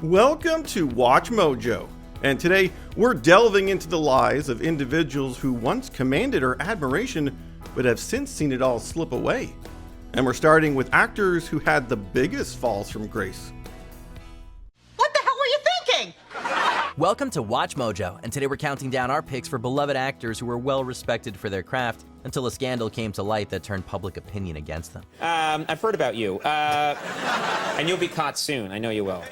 Welcome to Watch Mojo, and today we're delving into the lives of individuals who once commanded our admiration but have since seen it all slip away. And we're starting with actors who had the biggest falls from grace. What the hell were you thinking? Welcome to Watch Mojo, and today we're counting down our picks for beloved actors who were well respected for their craft until a scandal came to light that turned public opinion against them. I've heard about you. And you'll be caught soon. I know you will.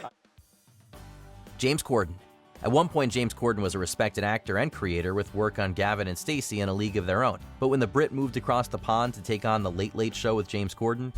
James Corden. At one point, James Corden was a respected actor and creator with work on Gavin and Stacey and A League of Their Own. But when the Brit moved across the pond to take on The Late Late Show with James Corden,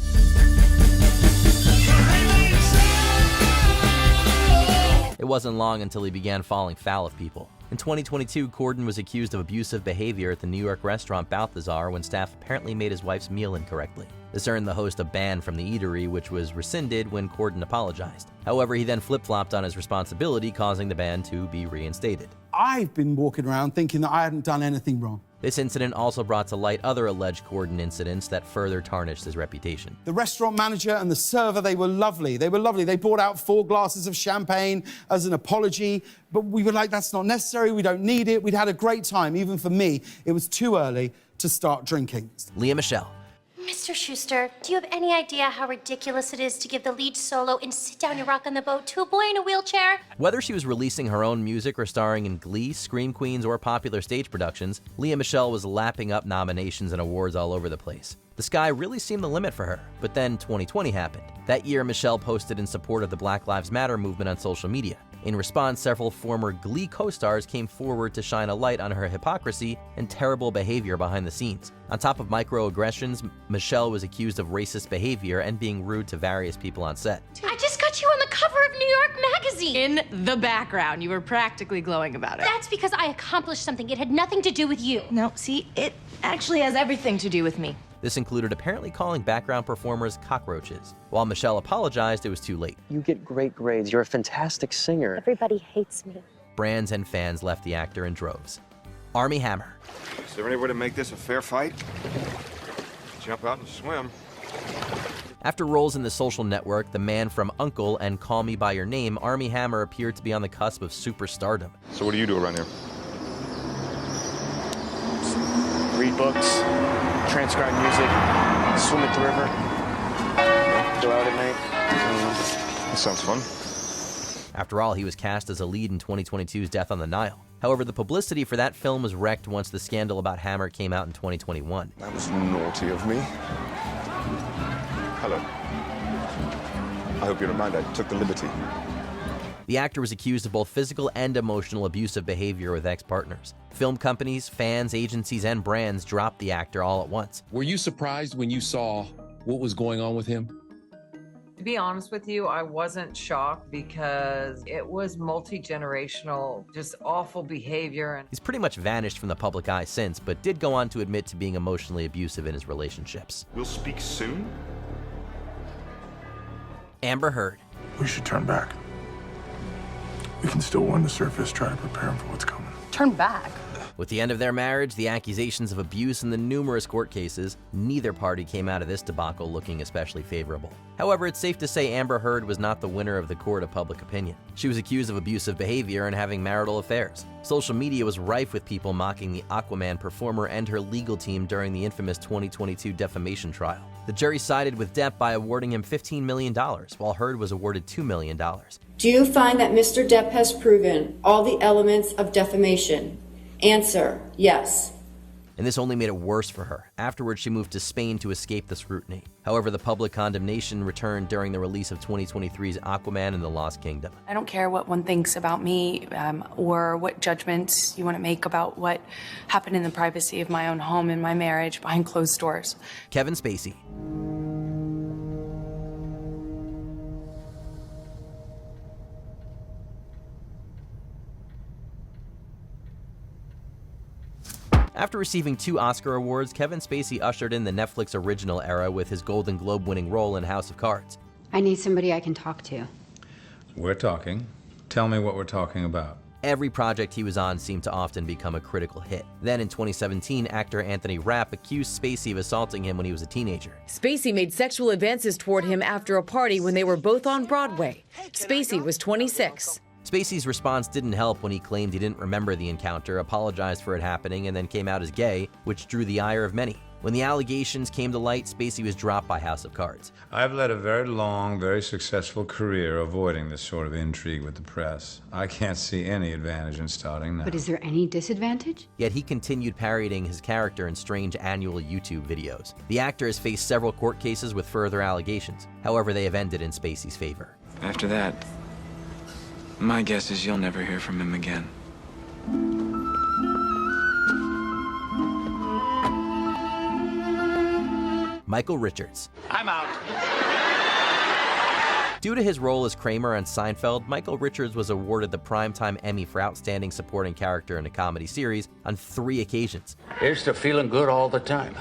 it wasn't long until he began falling foul of people. In 2022, Corden was accused of abusive behavior at the New York restaurant Balthazar when staff apparently made his wife's meal incorrectly. This earned the host a ban from the eatery, which was rescinded when Corden apologized. However, he then flip-flopped on his responsibility, causing the ban to be reinstated. I've been walking around thinking that I hadn't done anything wrong. This incident also brought to light other alleged Corden incidents that further tarnished his reputation. The restaurant manager and the server, they were lovely. They brought out 4 glasses of champagne as an apology, but we were like, that's not necessary, we don't need it. We'd had a great time. Even for me, it was too early to start drinking. Lea Michele. Mr. Schuster, do you have any idea how ridiculous it is to give the lead solo in Sit Down and Rock on the Boat to a boy in a wheelchair? Whether she was releasing her own music or starring in Glee, Scream Queens, or popular stage productions, Lea Michele was lapping up nominations and awards all over the place. The sky really seemed the limit for her, but then 2020 happened. That year, Michelle posted in support of the Black Lives Matter movement on social media. In response, several former Glee co-stars came forward to shine a light on her hypocrisy and terrible behavior behind the scenes. On top of microaggressions, Michelle was accused of racist behavior and being rude to various people on set. I just got you on the cover of New York Magazine. In the background, you were practically glowing about it. That's because I accomplished something. It had nothing to do with you. No, see, it actually has everything to do with me. This included apparently calling background performers cockroaches. While Michelle apologized, it was too late. You get great grades. You're a fantastic singer. Everybody hates me. Brands and fans left the actor in droves. Armie Hammer. Is there any way to make this a fair fight? Jump out and swim. After roles in The Social Network, The Man from U.N.C.L.E., and Call Me By Your Name, Armie Hammer appeared to be on the cusp of superstardom. So what do you do around here? Read books, transcribe music, swim at the river, go out at night. That sounds fun. After all, he was cast as a lead in 2022's Death on the Nile. However, the publicity for that film was wrecked once the scandal about Hammer came out in 2021. That was naughty of me. Hello. I hope you don't mind I took the liberty. The actor was accused of both physical and emotional abusive behavior with ex-partners. Film companies, fans, agencies, and brands dropped the actor all at once. Were you surprised when you saw what was going on with him? To be honest with you, I wasn't shocked because it was multi-generational, just awful behavior. He's pretty much vanished from the public eye since, but did go on to admit to being emotionally abusive in his relationships. We'll speak soon? Amber Heard. We should turn back. We can still warn the surface, try to prepare him for what's coming. Turn back. With the end of their marriage, the accusations of abuse, and the numerous court cases, neither party came out of this debacle looking especially favorable. However, it's safe to say Amber Heard was not the winner of the court of public opinion. She was accused of abusive behavior and having marital affairs. Social media was rife with people mocking the Aquaman performer and her legal team during the infamous 2022 defamation trial. The jury sided with Depp by awarding him $15 million, while Heard was awarded $2 million. Do you find that Mr. Depp has proven all the elements of defamation? Answer, yes. And this only made it worse for her. Afterwards, she moved to Spain to escape the scrutiny. However, the public condemnation returned during the release of 2023's Aquaman and the Lost Kingdom. I don't care what one thinks about me or what judgments you want to make about what happened in the privacy of my own home and my marriage behind closed doors. Kevin Spacey. After receiving 2 Oscar awards, Kevin Spacey ushered in the Netflix original era with his Golden Globe-winning role in House of Cards. I need somebody I can talk to. We're talking. Tell me what we're talking about. Every project he was on seemed to often become a critical hit. Then in 2017, actor Anthony Rapp accused Spacey of assaulting him when he was a teenager. Spacey made sexual advances toward him after a party when they were both on Broadway. Spacey was 26. Spacey's response didn't help when he claimed he didn't remember the encounter, apologized for it happening, and then came out as gay, which drew the ire of many. When the allegations came to light, Spacey was dropped by House of Cards. I've led a very long, very successful career avoiding this sort of intrigue with the press. I can't see any advantage in starting now. But is there any disadvantage? Yet he continued parodying his character in strange annual YouTube videos. The actor has faced several court cases with further allegations. However, they have ended in Spacey's favor. After that, my guess is you'll never hear from him again. Michael Richards. I'm out. Due to his role as Kramer on Seinfeld, Michael Richards was awarded the Primetime Emmy for Outstanding Supporting Character in a Comedy Series on 3 occasions. Here's to feeling good all the time.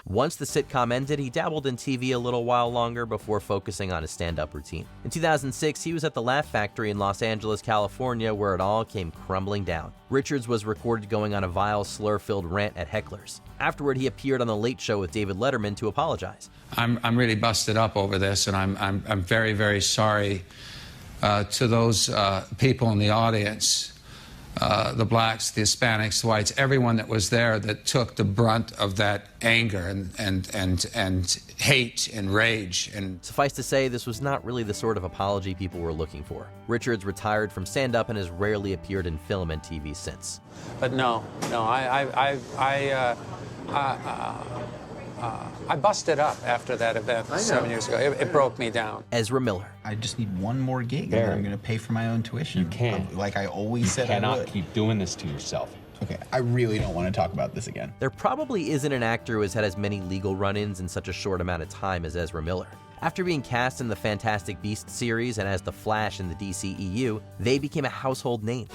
Once the sitcom ended, he dabbled in TV a little while longer before focusing on his stand-up routine. In 2006, he was at the Laugh Factory in Los Angeles, California, where it all came crumbling down. Richards was recorded going on a vile, slur-filled rant at hecklers. Afterward, he appeared on The Late Show with David Letterman to apologize. I'm really busted up over this, and I'm very, very sorry to those people in the audience. The blacks, the Hispanics, the whites, everyone that was there that took the brunt of that anger and hate and rage. And suffice to say, this was not really the sort of apology people were looking for. Richards retired from stand-up and has rarely appeared in film and TV since. But no, I busted up after that event 7 years ago. It broke me down. Ezra Miller. I just need one more gig and I'm going to pay for my own tuition. You can. Like I always said I would. You cannot keep doing this to yourself. Okay, I really don't want to talk about this again. There probably isn't an actor who has had as many legal run-ins in such a short amount of time as Ezra Miller. After being cast in the Fantastic Beasts series and as the Flash in the DCEU, they became a household name.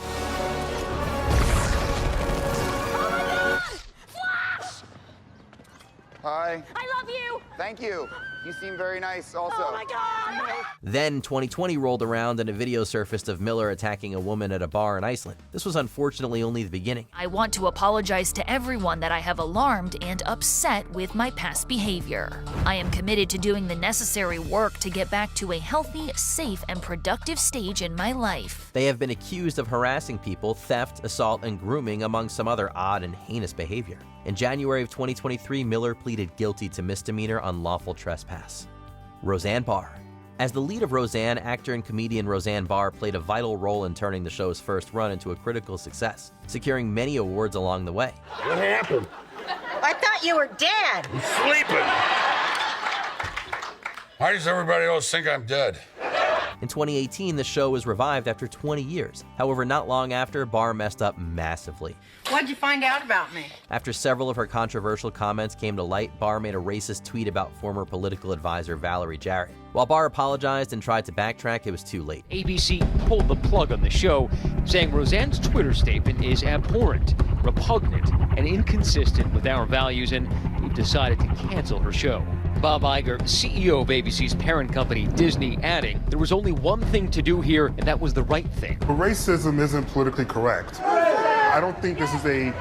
Hi. I love you. Thank you. You seem very nice also. Oh my God. Then 2020 rolled around and a video surfaced of Miller attacking a woman at a bar in Iceland. This was unfortunately only the beginning. I want to apologize to everyone that I have alarmed and upset with my past behavior. I am committed to doing the necessary work to get back to a healthy, safe, and productive stage in my life. They have been accused of harassing people, theft, assault, and grooming, among some other odd and heinous behavior. In January of 2023, Miller pleaded guilty to misdemeanor unlawful trespass. Roseanne Barr. As the lead of Roseanne, actor and comedian Roseanne Barr played a vital role in turning the show's first run into a critical success, securing many awards along the way. What happened? I thought you were dead. I'm sleeping. Why does everybody else think I'm dead? In 2018, the show was revived after 20 years. However, not long after, Barr messed up massively. What'd you find out about me? After several of her controversial comments came to light, Barr made a racist tweet about former political advisor Valerie Jarrett. While Barr apologized and tried to backtrack, it was too late. ABC pulled the plug on the show, saying Roseanne's Twitter statement is abhorrent, repugnant, and inconsistent with our values, and we've decided to cancel her show. Bob Iger, CEO of ABC's parent company, Disney, adding, there was only one thing to do here, and that was the right thing. Racism isn't politically correct. I don't think this is a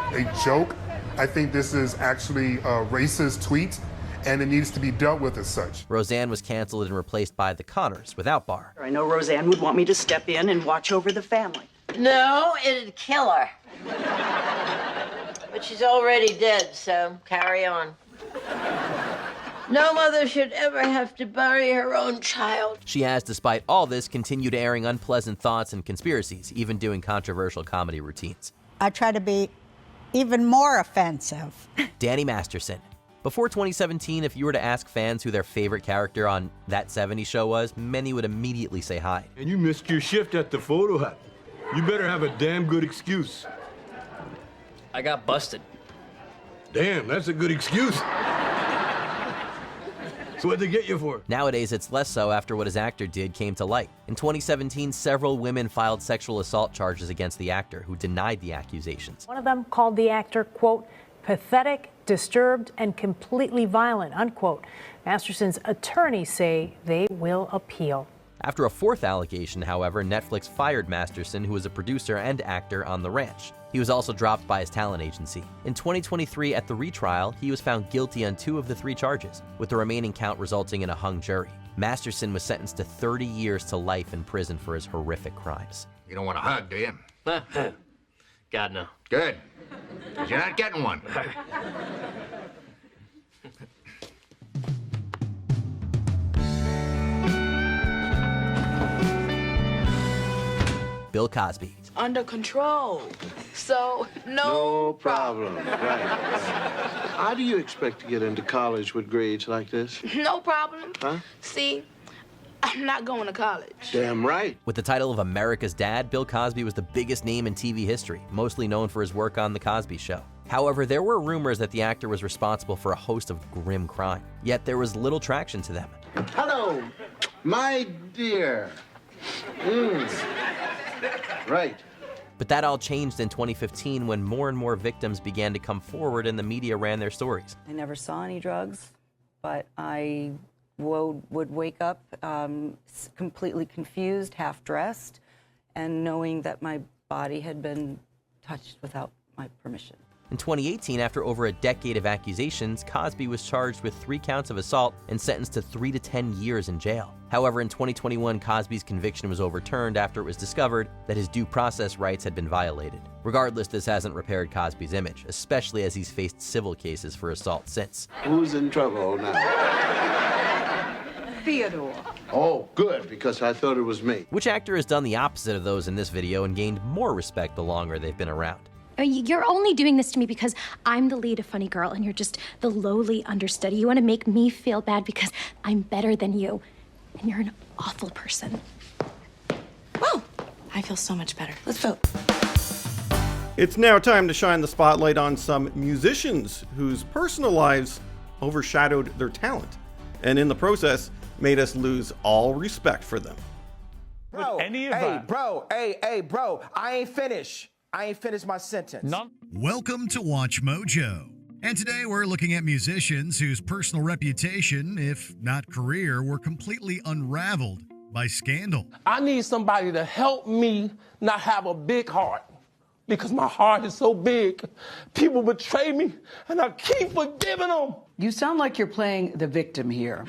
joke. I think this is actually a racist tweet, and it needs to be dealt with as such. Roseanne was canceled and replaced by The Connors without Barr. I know Roseanne would want me to step in and watch over the family. No, it'd kill her. But she's already dead, so carry on. No mother should ever have to bury her own child. She has, despite all this, continued airing unpleasant thoughts and conspiracies, even doing controversial comedy routines. I try to be even more offensive. Danny Masterson. Before 2017, if you were to ask fans who their favorite character on That 70s Show was, many would immediately say hi. And you missed your shift at the photo hut. You better have a damn good excuse. I got busted. Damn, that's a good excuse. So what'd they get you for? Nowadays, it's less so after what his actor did came to light. In 2017, several women filed sexual assault charges against the actor, who denied the accusations. One of them called the actor, quote, pathetic, disturbed, and completely violent, unquote. Masterson's attorneys say they will appeal. After a fourth allegation, however, Netflix fired Masterson, who was a producer and actor on The Ranch. He was also dropped by his talent agency. In 2023, at the retrial, he was found guilty on 2 of the 3 charges, with the remaining count resulting in a hung jury. Masterson was sentenced to 30 years to life in prison for his horrific crimes. You don't want a hug, do you? God, no. Good. 'Cause you're not getting one. Bill Cosby. Under control. So, no problem. Right. How do you expect to get into college with grades like this? No problem. Huh? See, I'm not going to college. Damn right. With the title of America's Dad, Bill Cosby was the biggest name in TV history, mostly known for his work on The Cosby Show. However, there were rumors that the actor was responsible for a host of grim crime, yet there was little traction to them. Hello, my dear. Right. But that all changed in 2015 when more and more victims began to come forward and the media ran their stories. I never saw any drugs, but I would wake up completely confused, half-dressed, and knowing that my body had been touched without my permission. In 2018, after over a decade of accusations, Cosby was charged with 3 counts of assault and sentenced to 3 to 10 years in jail. However, in 2021, Cosby's conviction was overturned after it was discovered that his due process rights had been violated. Regardless, this hasn't repaired Cosby's image, especially as he's faced civil cases for assault since. Who's in trouble now? Theodore. Oh, good, because I thought it was me. Which actor has done the opposite of those in this video and gained more respect the longer they've been around? You're only doing this to me because I'm the lead of Funny Girl and you're just the lowly understudy. You want to make me feel bad because I'm better than you. And you're an awful person. Whoa! I feel so much better. Let's vote. It's now time to shine the spotlight on some musicians whose personal lives overshadowed their talent, and in the process, made us lose all respect for them. Bro, bro, I ain't finished. I ain't finished my sentence. Welcome to WatchMojo. And today we're looking at musicians whose personal reputation, if not career, were completely unraveled by scandal. I need somebody to help me not have a big heart because my heart is so big. People betray me and I keep forgiving them. You sound like you're playing the victim here.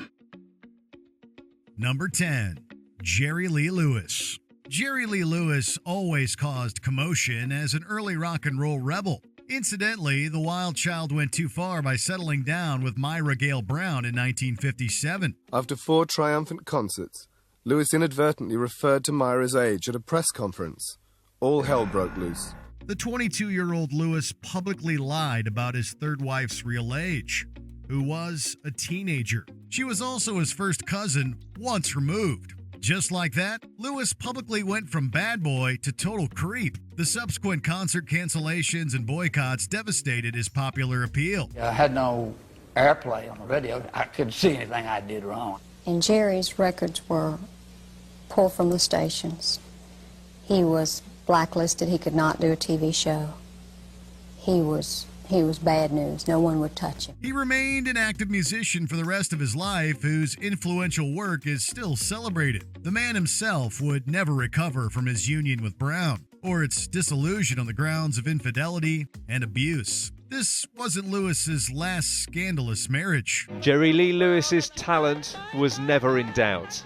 Number 10, Jerry Lee Lewis. Jerry Lee Lewis always caused commotion as an early rock and roll rebel. Incidentally, the wild child went too far by settling down with Myra Gale Brown in 1957. After 4 triumphant concerts, Lewis inadvertently referred to Myra's age at a press conference. All hell broke loose. The 22-year-old Lewis publicly lied about his third wife's real age, who was a teenager. She was also his first cousin, once removed. Just like that, Lewis publicly went from bad boy to total creep. The subsequent concert cancellations and boycotts devastated his popular appeal. I had no airplay on the radio. I couldn't see anything I did wrong. And Jerry's records were pulled from the stations. He was blacklisted. He could not do a TV show. He was bad news. No one would touch him. He remained an active musician for the rest of his life, whose influential work is still celebrated. The man himself would never recover from his union with Brown, or its dissolution on the grounds of infidelity and abuse. This wasn't Lewis's last scandalous marriage. Jerry Lee Lewis's talent was never in doubt,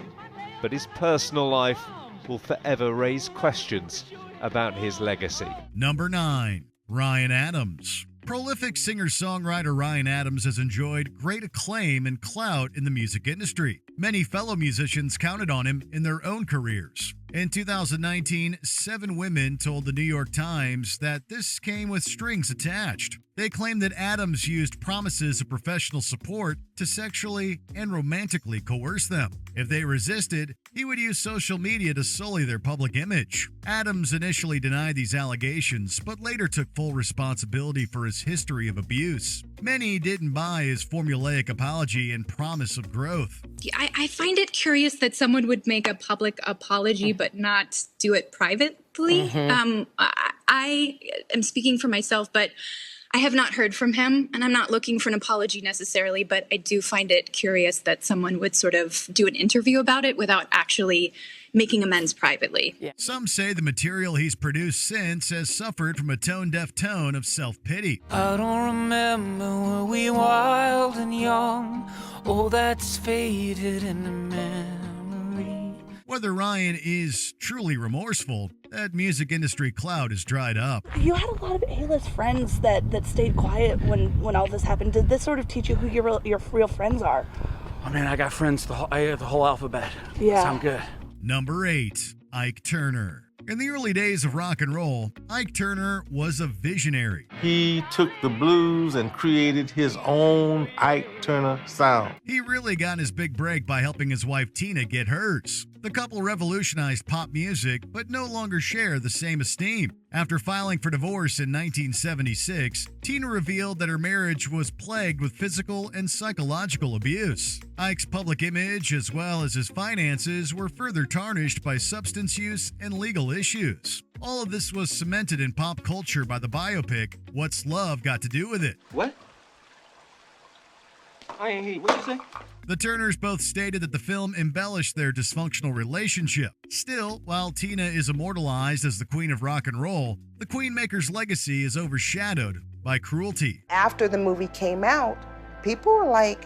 but his personal life will forever raise questions about his legacy. Number 9, Ryan Adams. Prolific singer-songwriter Ryan Adams has enjoyed great acclaim and clout in the music industry. Many fellow musicians counted on him in their own careers. In 2019, 7 women told the New York Times that this came with strings attached. They claimed that Adams used promises of professional support to sexually and romantically coerce them. If they resisted, he would use social media to sully their public image. Adams initially denied these allegations, but later took full responsibility for his history of abuse. Many didn't buy his formulaic apology and promise of growth. I find it curious that someone would make a public apology but not do it privately. I am speaking for myself, but I have not heard from him, and I'm not looking for an apology necessarily, but I do find it curious that someone would sort of do an interview about it without actually making amends privately. Some say the material he's produced since has suffered from a tone-deaf tone of self-pity. I don't remember when we were wild and young. All that's faded in the memory. Whether Ryan is truly remorseful, that music industry cloud has dried up. You had a lot of A-list friends that stayed quiet when all this happened. Did this sort of teach you who your real friends are? I mean, I got friends, I have the whole alphabet. Yeah. Sound good. Number 8, Ike Turner. In the early days of rock and roll, Ike Turner was a visionary. He took the blues and created his own Ike Turner sound. He really got his big break by helping his wife Tina get hers. The couple revolutionized pop music, but no longer share the same esteem. After filing for divorce in 1976, Tina revealed that her marriage was plagued with physical and psychological abuse. Ike's public image, as well as his finances, were further tarnished by substance use and legal issues. All of this was cemented in pop culture by the biopic, What's Love Got to Do with It? What? I ain't hear you. What you say? The Turners both stated that the film embellished their dysfunctional relationship. Still, while Tina is immortalized as the queen of rock and roll, the Queenmaker's legacy is overshadowed by cruelty. After the movie came out, people were like,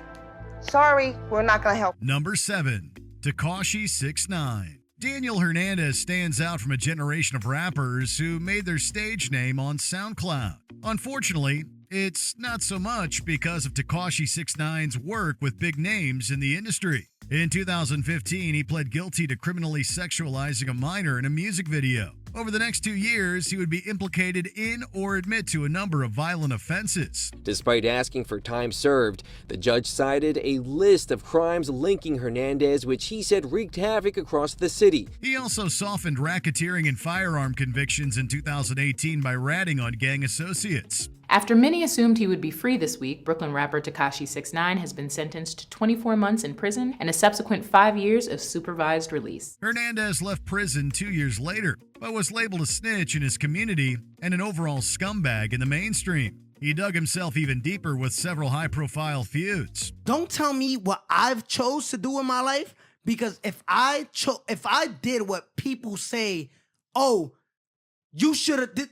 sorry, we're not going to help. Number 7, Tekashi 6ix9ine. Daniel Hernandez stands out from a generation of rappers who made their stage name on SoundCloud. Unfortunately, it's not so much because of Tekashi 6ix9ine's work with big names in the industry. In 2015, he pled guilty to criminally sexualizing a minor in a music video. Over the next 2 years, he would be implicated in or admit to a number of violent offenses. Despite asking for time served, the judge cited a list of crimes linking Hernandez, which he said wreaked havoc across the city. He also softened racketeering and firearm convictions in 2018 by ratting on gang associates. After many assumed he would be free this week, Brooklyn rapper Tekashi 6ix9ine has been sentenced to 24 months in prison and a subsequent 5 years of supervised release. Hernandez left prison 2 years later, but was labeled a snitch in his community and an overall scumbag in the mainstream. He dug himself even deeper with several high-profile feuds. Don't tell me what I've chose to do in my life, because if I did what people say, oh, you should have did,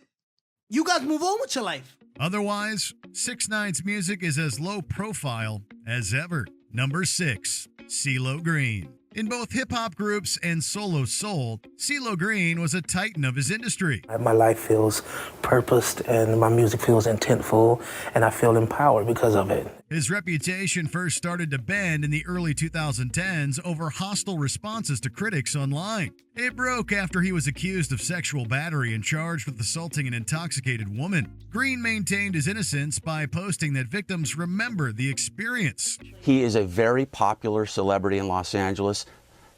you guys move on with your life. Otherwise, 6ix9ine's music is as low profile as ever. Number 6, CeeLo Green. In both hip-hop groups and solo soul, CeeLo Green was a titan of his industry. My life feels purposed and my music feels intentful, and I feel empowered because of it. His reputation first started to bend in the early 2010s over hostile responses to critics online. It broke after he was accused of sexual battery and charged with assaulting an intoxicated woman. Green maintained his innocence by posting that victims remember the experience. He is a very popular celebrity in Los Angeles.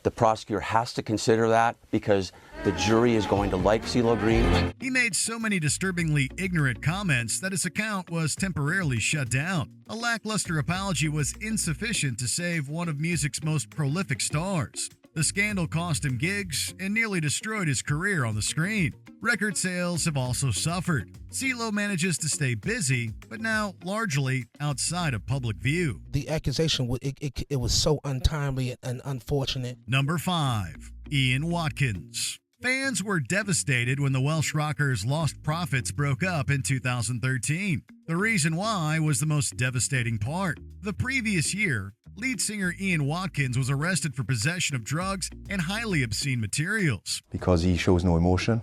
The prosecutor has to consider that because the jury is going to like CeeLo Green. He made so many disturbingly ignorant comments that his account was temporarily shut down. A lackluster apology was insufficient to save one of music's most prolific stars. The scandal cost him gigs and nearly destroyed his career on the screen. Record sales have also suffered. CeeLo manages to stay busy, but now largely outside of public view. The accusation, it was so untimely and unfortunate. Number 5, Ian Watkins. Fans were devastated when the Welsh rocker's Lost Prophets broke up in 2013. The reason why was the most devastating part. The previous year, lead singer Ian Watkins was arrested for possession of drugs and highly obscene materials. Because he shows no emotion,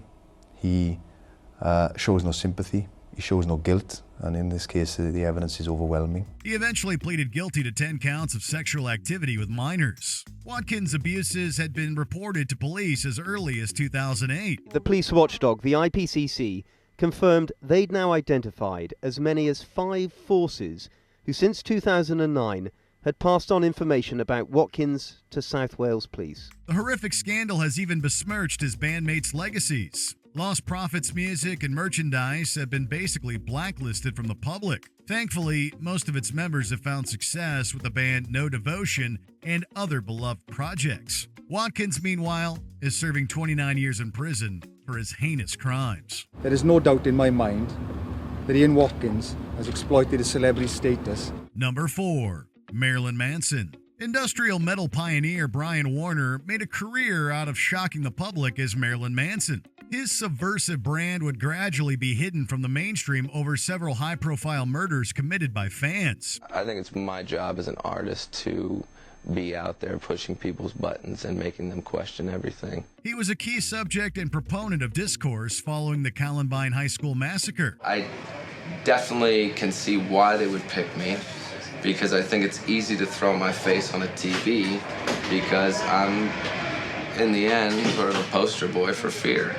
he shows no sympathy, he shows no guilt, and in this case the evidence is overwhelming. He eventually pleaded guilty to 10 counts of sexual activity with minors. Watkins' abuses had been reported to police as early as 2008. The police watchdog, the IPCC, confirmed they'd now identified as many as 5 forces who since 2009 had passed on information about Watkins to South Wales Police. The horrific scandal has even besmirched his bandmates' legacies. Lost Prophets music and merchandise have been basically blacklisted from the public. Thankfully, most of its members have found success with the band No Devotion and other beloved projects. Watkins, meanwhile, is serving 29 years in prison for his heinous crimes. There is no doubt in my mind that Ian Watkins has exploited his celebrity status. Number 4. Marilyn Manson. Industrial metal pioneer Brian Warner made a career out of shocking the public as Marilyn Manson. His subversive brand would gradually be hidden from the mainstream over several high-profile murders committed by fans. I think it's my job as an artist to be out there pushing people's buttons and making them question everything. He was a key subject and proponent of discourse following the Columbine High School massacre. I definitely can see why they would pick me, because I think it's easy to throw my face on a TV because I'm, in the end, sort of a poster boy for fear.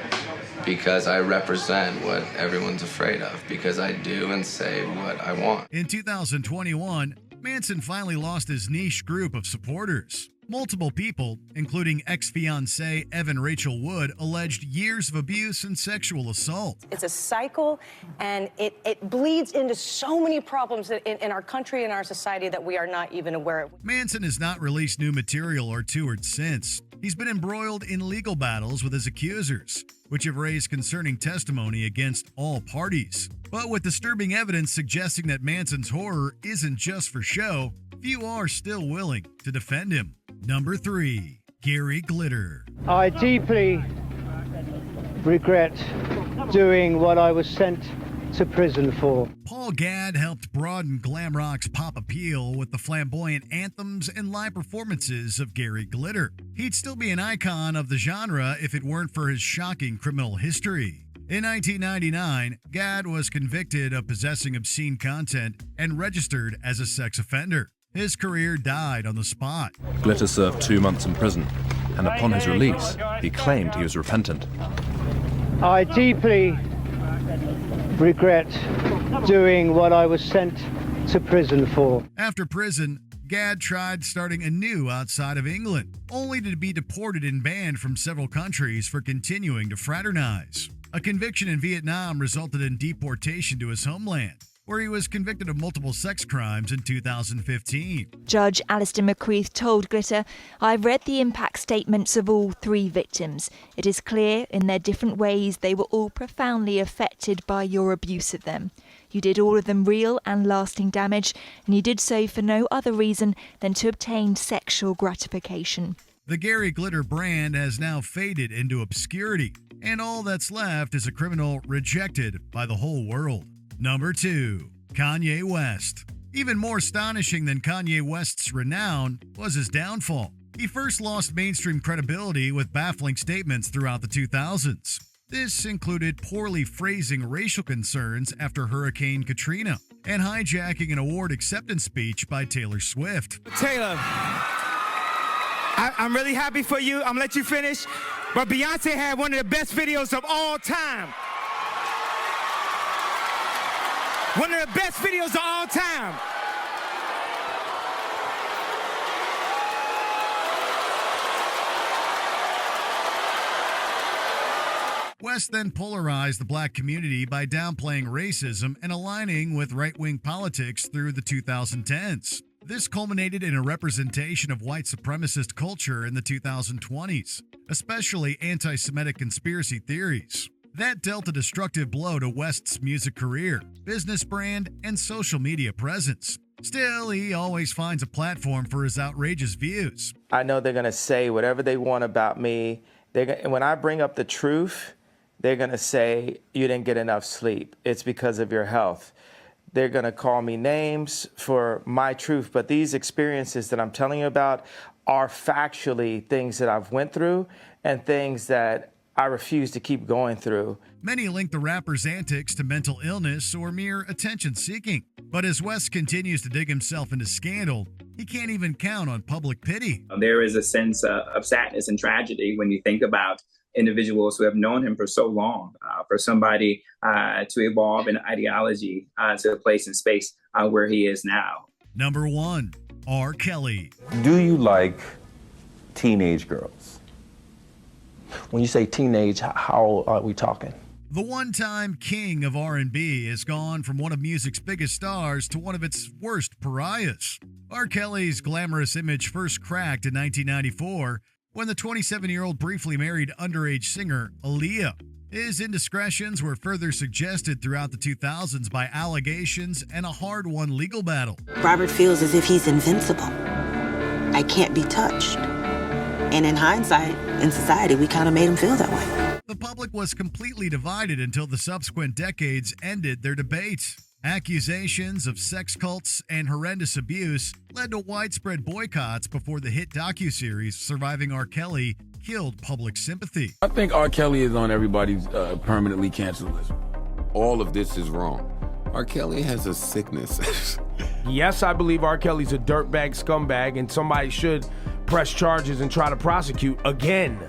Because I represent what everyone's afraid of, because I do and say what I want. In 2021, Manson finally lost his niche group of supporters. Multiple people, including ex-fiancée Evan Rachel Wood, alleged years of abuse and sexual assault. It's a cycle, and it bleeds into so many problems in our country and our society that we are not even aware of. Manson has not released new material or toured since. He's been embroiled in legal battles with his accusers, which have raised concerning testimony against all parties. But with disturbing evidence suggesting that Manson's horror isn't just for show, few are still willing to defend him. Number 3. Gary Glitter. I deeply regret doing what I was sent to prison for. Paul Gadd helped broaden glam rock's pop appeal with the flamboyant anthems and live performances of Gary Glitter. He'd still be an icon of the genre if it weren't for his shocking criminal history. In 1999, Gadd was convicted of possessing obscene content and registered as a sex offender. His career died on the spot. Glitter served 2 months in prison, and upon his release, he claimed he was repentant. I deeply regret doing what I was sent to prison for. After prison, Gadd tried starting anew outside of England, only to be deported and banned from several countries for continuing to fraternize. A conviction in Vietnam resulted in deportation to his homeland, where he was convicted of multiple sex crimes in 2015. Judge Alistair McCreath told Glitter, "I've read the impact statements of all 3 victims. It is clear in their different ways they were all profoundly affected by your abuse of them. You did all of them real and lasting damage, and you did so for no other reason than to obtain sexual gratification." The Gary Glitter brand has now faded into obscurity, and all that's left is a criminal rejected by the whole world. Number 2. Kanye West. Even more astonishing than Kanye West's renown was his downfall. He first lost mainstream credibility with baffling statements throughout the 2000s. This included poorly phrasing racial concerns after Hurricane Katrina and hijacking an award acceptance speech by Taylor Swift. Taylor, I'm really happy for you. I'm gonna let you finish. But Beyonce had one of the best videos of all time. One of the best videos of all time. West then polarized the black community by downplaying racism and aligning with right-wing politics through the 2010s. This culminated in a representation of white supremacist culture in the 2020s, especially anti-Semitic conspiracy theories. That dealt a destructive blow to West's music career, business brand, and social media presence. Still, he always finds a platform for his outrageous views. I know they're going to say whatever they want about me. When I bring up the truth, they're going to say, you didn't get enough sleep. It's because of your health. They're going to call me names for my truth. But these experiences that I'm telling you about are factually things that I've went through and things that I refuse to keep going through. Many link the rapper's antics to mental illness or mere attention-seeking. But as West continues to dig himself into scandal, he can't even count on public pity. There is a sense of sadness and tragedy when you think about individuals who have known him for so long, for somebody to evolve an ideology to a place and space where he is now. Number 1, R. Kelly. Do you like teenage girls? When you say teenage, how are we talking? The one-time king of R&B has gone from one of music's biggest stars to one of its worst pariahs. R. Kelly's glamorous image first cracked in 1994 when the 27-year-old briefly married underage singer Aaliyah. His indiscretions were further suggested throughout the 2000s by allegations and a hard-won legal battle. Robert feels as if he's invincible. I can't be touched. And in hindsight, in society, we kind of made him feel that way. The public was completely divided until the subsequent decades ended their debates. Accusations of sex cults and horrendous abuse led to widespread boycotts before the hit docuseries Surviving R. Kelly killed public sympathy. I think R. Kelly is on everybody's permanently canceled list. All of this is wrong. R. Kelly has a sickness. Yes, I believe R. Kelly's a dirtbag scumbag and somebody should press charges and try to prosecute again.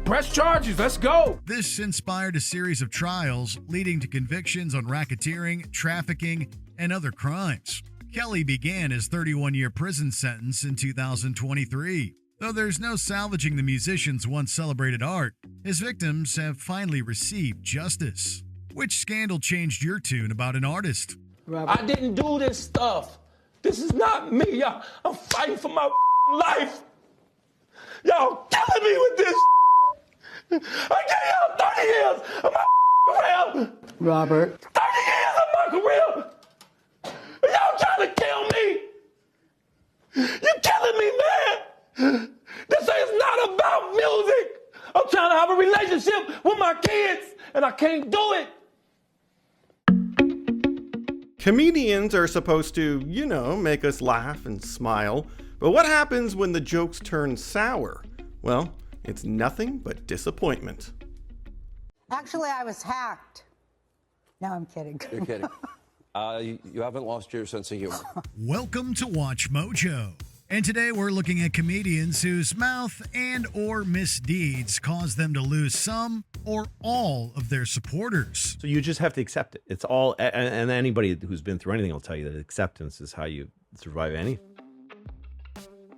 Press charges, let's go! This inspired a series of trials leading to convictions on racketeering, trafficking, and other crimes. Kelly began his 31-year prison sentence in 2023. Though there's no salvaging the musician's once celebrated art, his victims have finally received justice. Which scandal changed your tune about an artist? I didn't do this stuff. This is not me. I'm fighting for my life. Y'all killing me with this. I gave y'all 30 years of my career. Robert. 30 years of my career. Y'all trying to kill me. You're killing me, man. This is not about music. I'm trying to have a relationship with my kids, and I can't do it. Comedians are supposed to, make us laugh and smile. But what happens when the jokes turn sour? Well, it's nothing but disappointment. Actually, I was hacked. No, I'm kidding. You're kidding. You haven't lost your sense of humor. Welcome to Watch Mojo. And today we're looking at comedians whose mouth and or misdeeds cause them to lose some or all of their supporters. So you just have to accept it. It's all, and anybody who's been through anything will tell you that acceptance is how you survive anything.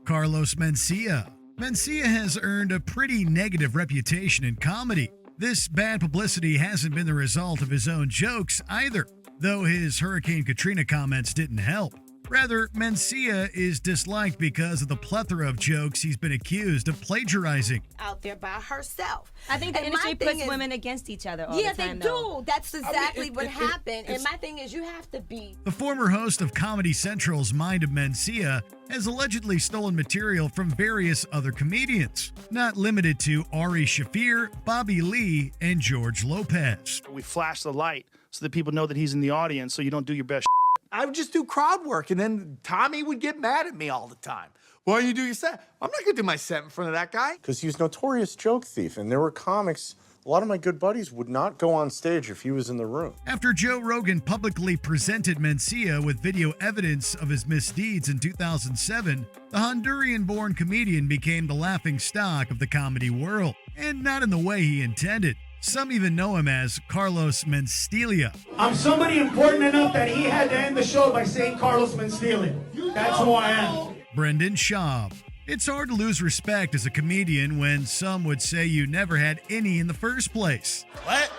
Carlos Mencia. Mencia has earned a pretty negative reputation in comedy. This bad publicity hasn't been the result of his own jokes either, though his Hurricane Katrina comments didn't help. Rather, Mencia is disliked because of the plethora of jokes he's been accused of plagiarizing. Out there by herself. I think the industry puts women against each other all the time. Yeah, they do. That's exactly what happened. And my thing is, you have to be. The former host of Comedy Central's Mind of Mencia has allegedly stolen material from various other comedians, not limited to Ari Shaffir, Bobby Lee, and George Lopez. We flash the light so that people know that he's in the audience, so you don't do your best. I would just do crowd work, and then Tommy would get mad at me all the time. Why don't you do your set? I'm not gonna do my set in front of that guy. Because he was a notorious joke thief, and there were comics, a lot of my good buddies would not go on stage if he was in the room. After Joe Rogan publicly presented Mencia with video evidence of his misdeeds in 2007, the Honduran-born comedian became the laughingstock of the comedy world, and not in the way he intended. Some even know him as Carlos Mencia. I'm somebody important enough that he had to end the show by saying Carlos Mencia. That's who I am. Brendan Schaub. It's hard to lose respect as a comedian when some would say you never had any in the first place. What?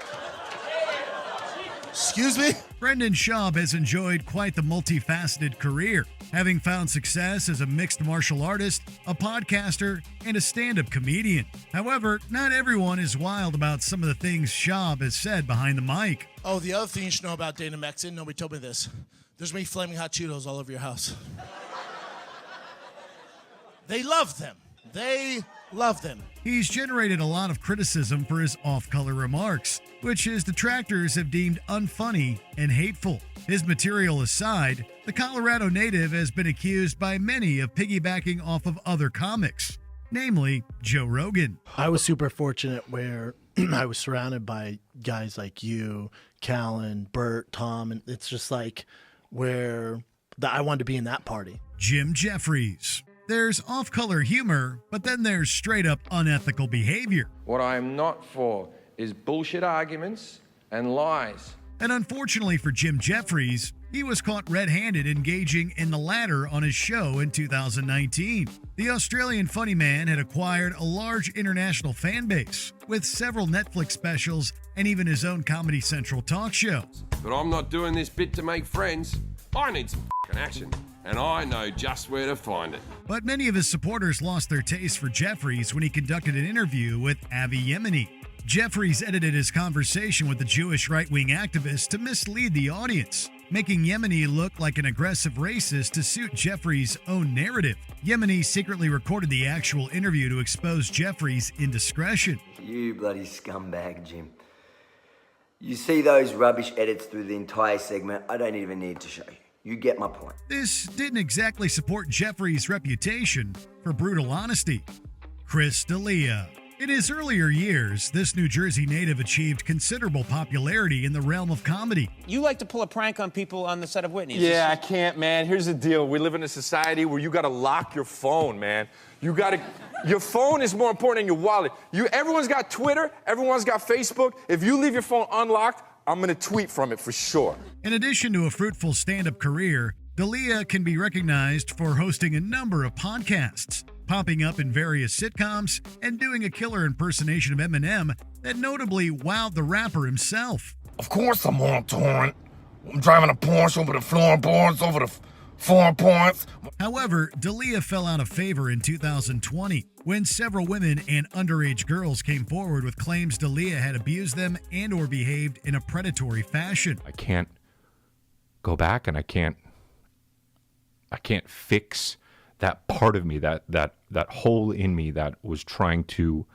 Excuse me? Brendan Schaub has enjoyed quite the multifaceted career, having found success as a mixed martial artist, a podcaster, and a stand-up comedian. However, not everyone is wild about some of the things Schaub has said behind the mic. Oh, the other thing you should know about Dana Mexon, nobody told me this. There's me flaming hot Cheetos all over your house. They love them. They love them. He's generated a lot of criticism for his off-color remarks, which his detractors have deemed unfunny and hateful. His material aside, the Colorado native has been accused by many of piggybacking off of other comics, namely Joe Rogan. I was super fortunate where I was surrounded by guys like you, Callan, Bert, Tom, and it's just like where I wanted to be in that party. Jim Jeffries. There's off-color humor, but then there's straight-up unethical behavior. What I am not for is bullshit arguments and lies. And unfortunately for Jim Jeffries, he was caught red-handed engaging in the latter on his show in 2019. The Australian funny man had acquired a large international fan base, with several Netflix specials and even his own Comedy Central talk show. But I'm not doing this bit to make friends. I need some fucking action. and I know just where to find it. But many of his supporters lost their taste for Jeffries when he conducted an interview with Avi Yemeni. Jeffries edited his conversation with the Jewish right-wing activist to mislead the audience, making Yemeni look like an aggressive racist to suit Jeffries' own narrative. Yemeni secretly recorded the actual interview to expose Jeffries' indiscretion. You bloody scumbag, Jim. You see those rubbish edits through the entire segment, I don't even need to show you. You get my point. This didn't exactly support Jeffries' reputation for brutal honesty. Chris D'Elia. In his earlier years, this New Jersey native achieved considerable popularity in the realm of comedy. You like to pull a prank on people on the set of Whitney. Yeah, I can't, man. Here's the deal. We live in a society where you gotta lock your phone, man. Your phone is more important than your wallet. Everyone's got Twitter, everyone's got Facebook. If you leave your phone unlocked, I'm gonna tweet from it for sure. In addition to a fruitful stand-up career, D'Elia can be recognized for hosting a number of podcasts, popping up in various sitcoms, and doing a killer impersonation of Eminem that notably wowed the rapper himself. Of course I'm on torrent. I'm driving a Porsche over the floorboards, over the 4 points. However, D'Elia fell out of favor in 2020 when several women and underage girls came forward with claims D'Elia had abused them and or behaved in a predatory fashion. I can't go back and I can't fix that part of me, that hole in me that was trying to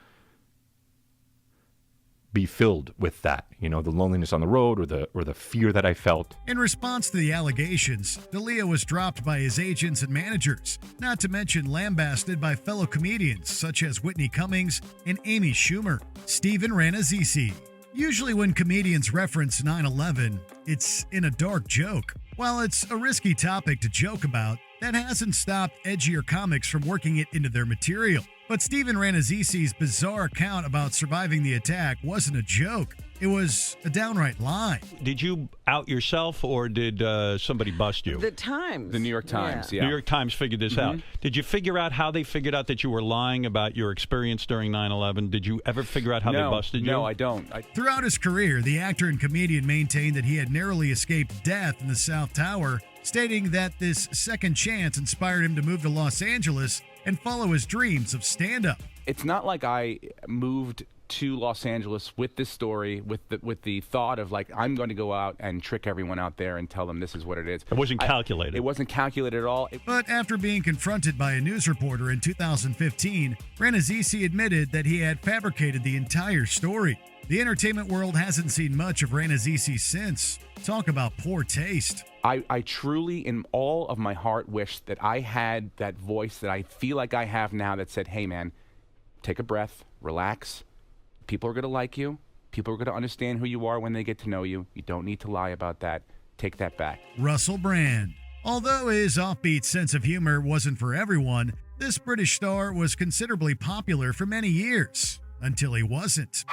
be filled with that, the loneliness on the road or the fear that I felt. In response to the allegations, D'Elia was dropped by his agents and managers, not to mention lambasted by fellow comedians such as Whitney Cummings and Amy Schumer. Stephen Rannazzisi. Usually when comedians reference 9/11, it's in a dark joke. While it's a risky topic to joke about, that hasn't stopped edgier comics from working it into their material. But Stephen Rannazzisi's bizarre account about surviving the attack wasn't a joke. It was a downright lie. Did you out yourself or did somebody bust you? The Times. The New York Times, yeah. New York Times figured this out. Did you figure out how they figured out that you were lying about your experience during 9/11? Did you ever figure out how they busted you? No, I don't. Throughout his career, the actor and comedian maintained that he had narrowly escaped death in the South Tower, stating that this second chance inspired him to move to Los Angeles and follow his dreams of stand-up. It's not like I moved to Los Angeles with this story, with the thought of like, I'm going to go out and trick everyone out there and tell them this is what it is. It wasn't calculated. It wasn't calculated at all. But after being confronted by a news reporter in 2015, Rannazzisi admitted that he had fabricated the entire story. The entertainment world hasn't seen much of Rannazzisi since. Talk about poor taste. I truly, in all of my heart, wish that I had that voice that I feel like I have now that said, hey, man, take a breath, relax. People are going to like you. People are going to understand who you are when they get to know you. You don't need to lie about that. Take that back. Russell Brand. Although his offbeat sense of humor wasn't for everyone, this British star was considerably popular for many years, until he wasn't.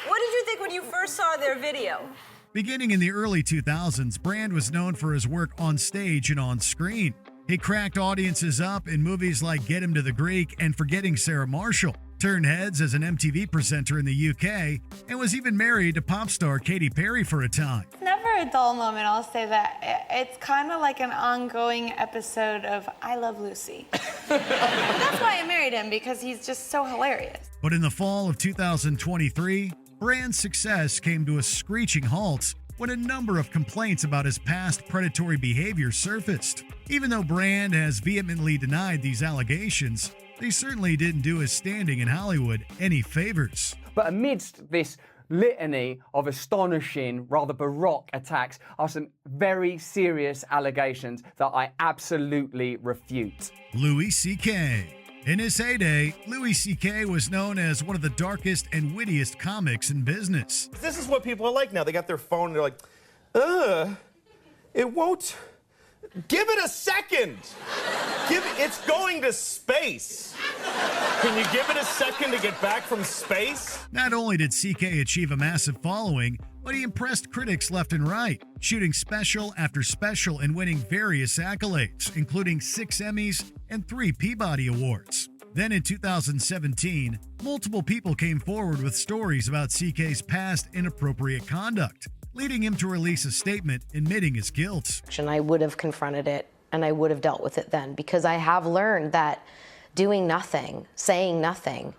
What did you think when you first saw their video? Beginning in the early 2000s, Brand was known for his work on stage and on screen. He cracked audiences up in movies like Get Him to the Greek and Forgetting Sarah Marshall, turned heads as an MTV presenter in the UK, and was even married to pop star Katy Perry for a time. It's never a dull moment, I'll say that. It's kind of like an ongoing episode of I Love Lucy. That's why I married him, because he's just so hilarious. But in the fall of 2023, Brand's success came to a screeching halt when a number of complaints about his past predatory behavior surfaced. Even though Brand has vehemently denied these allegations, they certainly didn't do his standing in Hollywood any favors. But amidst this litany of astonishing, rather baroque attacks are some very serious allegations that I absolutely refute. Louis C.K. In his heyday, Louis C.K. was known as one of the darkest and wittiest comics in business. This is what people are like now. They got their phone and they're like, it won't. Give it a second. It's going to space. Can you give it a second to get back from space? Not only did CK achieve a massive following, but he impressed critics left and right, shooting special after special and winning various accolades, including 6 Emmys and 3 Peabody Awards. Then in 2017, multiple people came forward with stories about CK's past inappropriate conduct, leading him to release a statement admitting his guilt. And I would have confronted it and I would have dealt with it then, because I have learned that doing nothing, saying nothing,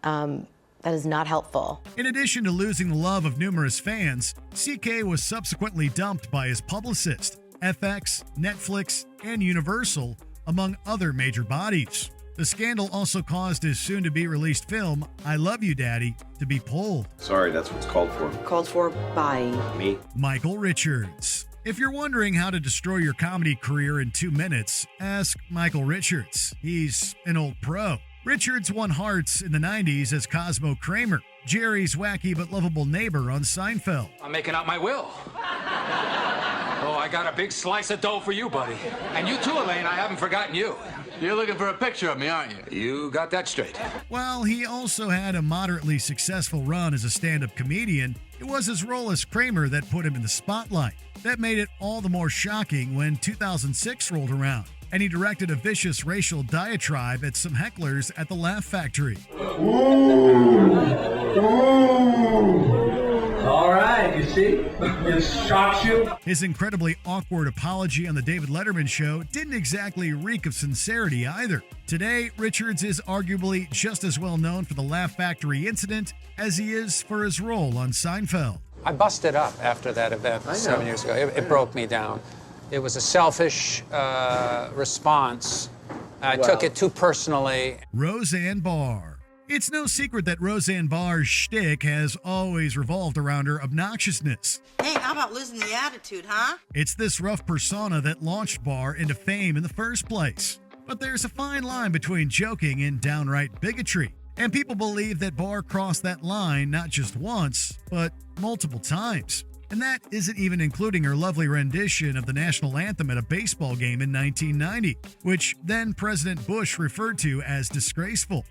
that is not helpful. In addition to losing the love of numerous fans, CK was subsequently dumped by his publicist, FX, Netflix, and Universal, among other major bodies. The scandal also caused his soon-to-be-released film, I Love You, Daddy, to be pulled. Sorry, that's what's called for. Called for by me. Michael Richards. If you're wondering how to destroy your comedy career in 2 minutes, ask Michael Richards. He's an old pro. Richards won hearts in the 90s as Cosmo Kramer, Jerry's wacky but lovable neighbor on Seinfeld. I'm making out my will. Oh, I got a big slice of dough for you, buddy. And you too, Elaine. I haven't forgotten you. You're looking for a picture of me, aren't you? You got that straight. While he also had a moderately successful run as a stand-up comedian, it was his role as Kramer that put him in the spotlight. That made it all the more shocking when 2006 rolled around, and he directed a vicious racial diatribe at some hecklers at the Laugh Factory. All right, you see? It shocks you. His incredibly awkward apology on The David Letterman Show didn't exactly reek of sincerity either. Today, Richards is arguably just as well known for the Laugh Factory incident as he is for his role on Seinfeld. I busted up after that event 7 years ago. It broke me down. It was a selfish response. I took it too personally. Roseanne Barr. It's no secret that Roseanne Barr's shtick has always revolved around her obnoxiousness. Hey, how about losing the attitude, huh? It's this rough persona that launched Barr into fame in the first place. But there's a fine line between joking and downright bigotry. And people believe that Barr crossed that line not just once, but multiple times. And that isn't even including her lovely rendition of the national anthem at a baseball game in 1990, which then President Bush referred to as disgraceful.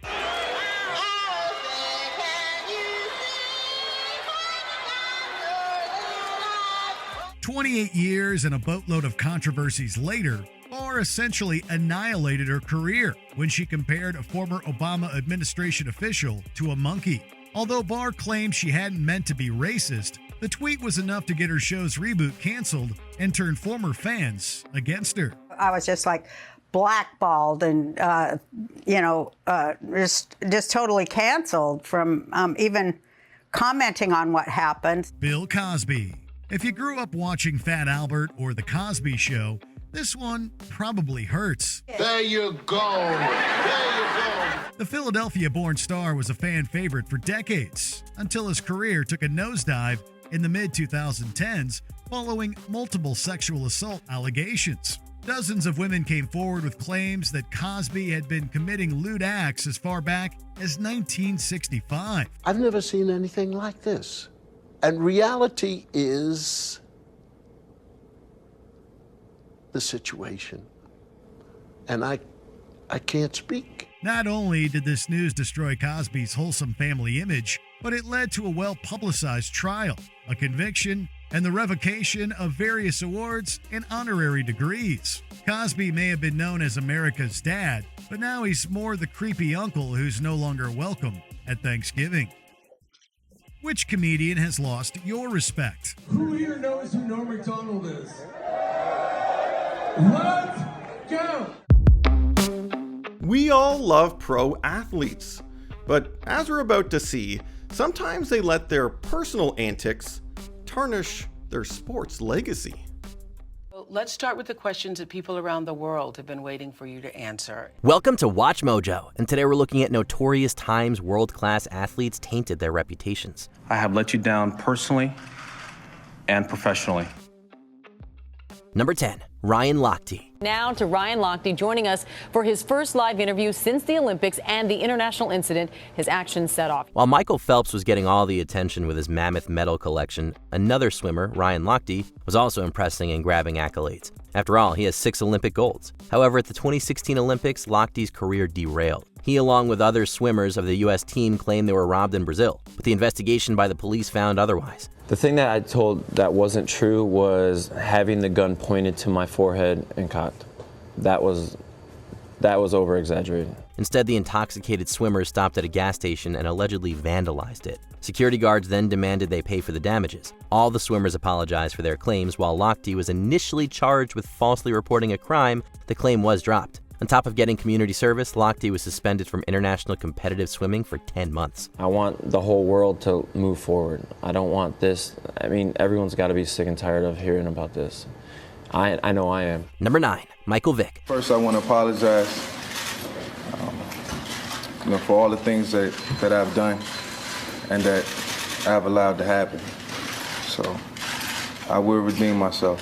28 years and a boatload of controversies later, Barr essentially annihilated her career when she compared a former Obama administration official to a monkey. Although Barr claimed she hadn't meant to be racist, the tweet was enough to get her show's reboot canceled and turn former fans against her. I was just like blackballed and, just totally canceled from even commenting on what happened. Bill Cosby. If you grew up watching Fat Albert or The Cosby Show, this one probably hurts. There you go. There you go. The Philadelphia-born star was a fan favorite for decades, until his career took a nosedive in the mid-2010s following multiple sexual assault allegations. Dozens of women came forward with claims that Cosby had been committing lewd acts as far back as 1965. I've never seen anything like this. And reality is the situation. And I can't speak. Not only did this news destroy Cosby's wholesome family image, but it led to a well-publicized trial, a conviction, and the revocation of various awards and honorary degrees. Cosby may have been known as America's dad, but now he's more the creepy uncle who's no longer welcome at Thanksgiving. Which comedian has lost your respect? Who here knows who Norm Macdonald is? Let's go! We all love pro athletes, but as we're about to see, sometimes they let their personal antics tarnish their sports legacy. Let's start with the questions that people around the world have been waiting for you to answer. Welcome to WatchMojo, and today we're looking at notorious times world-class athletes tainted their reputations. I have let you down personally and professionally. Number 10, Ryan Lochte. Now to Ryan Lochte joining us for his first live interview since the Olympics and the international incident his actions set off. While Michael Phelps was getting all the attention with his mammoth medal collection, another swimmer, Ryan Lochte, was also impressing and grabbing accolades. After all, he has 6 Olympic golds. However, at the 2016 Olympics, Lochte's career derailed. He, along with other swimmers of the U.S. team, claimed they were robbed in Brazil, but the investigation by the police found otherwise. The thing that I told that wasn't true was having the gun pointed to my forehead and cocked. That was over-exaggerated. Instead, the intoxicated swimmers stopped at a gas station and allegedly vandalized it. Security guards then demanded they pay for the damages. All the swimmers apologized for their claims. While Lochte was initially charged with falsely reporting a crime, the claim was dropped. On top of getting community service, Lochte was suspended from international competitive swimming for 10 months. I want the whole world to move forward. I don't want this. I mean, everyone's got to be sick and tired of hearing about this. I know I am. Number 9, Michael Vick. First, I want to apologize for all the things that I've done and that I've allowed to happen. So I will redeem myself.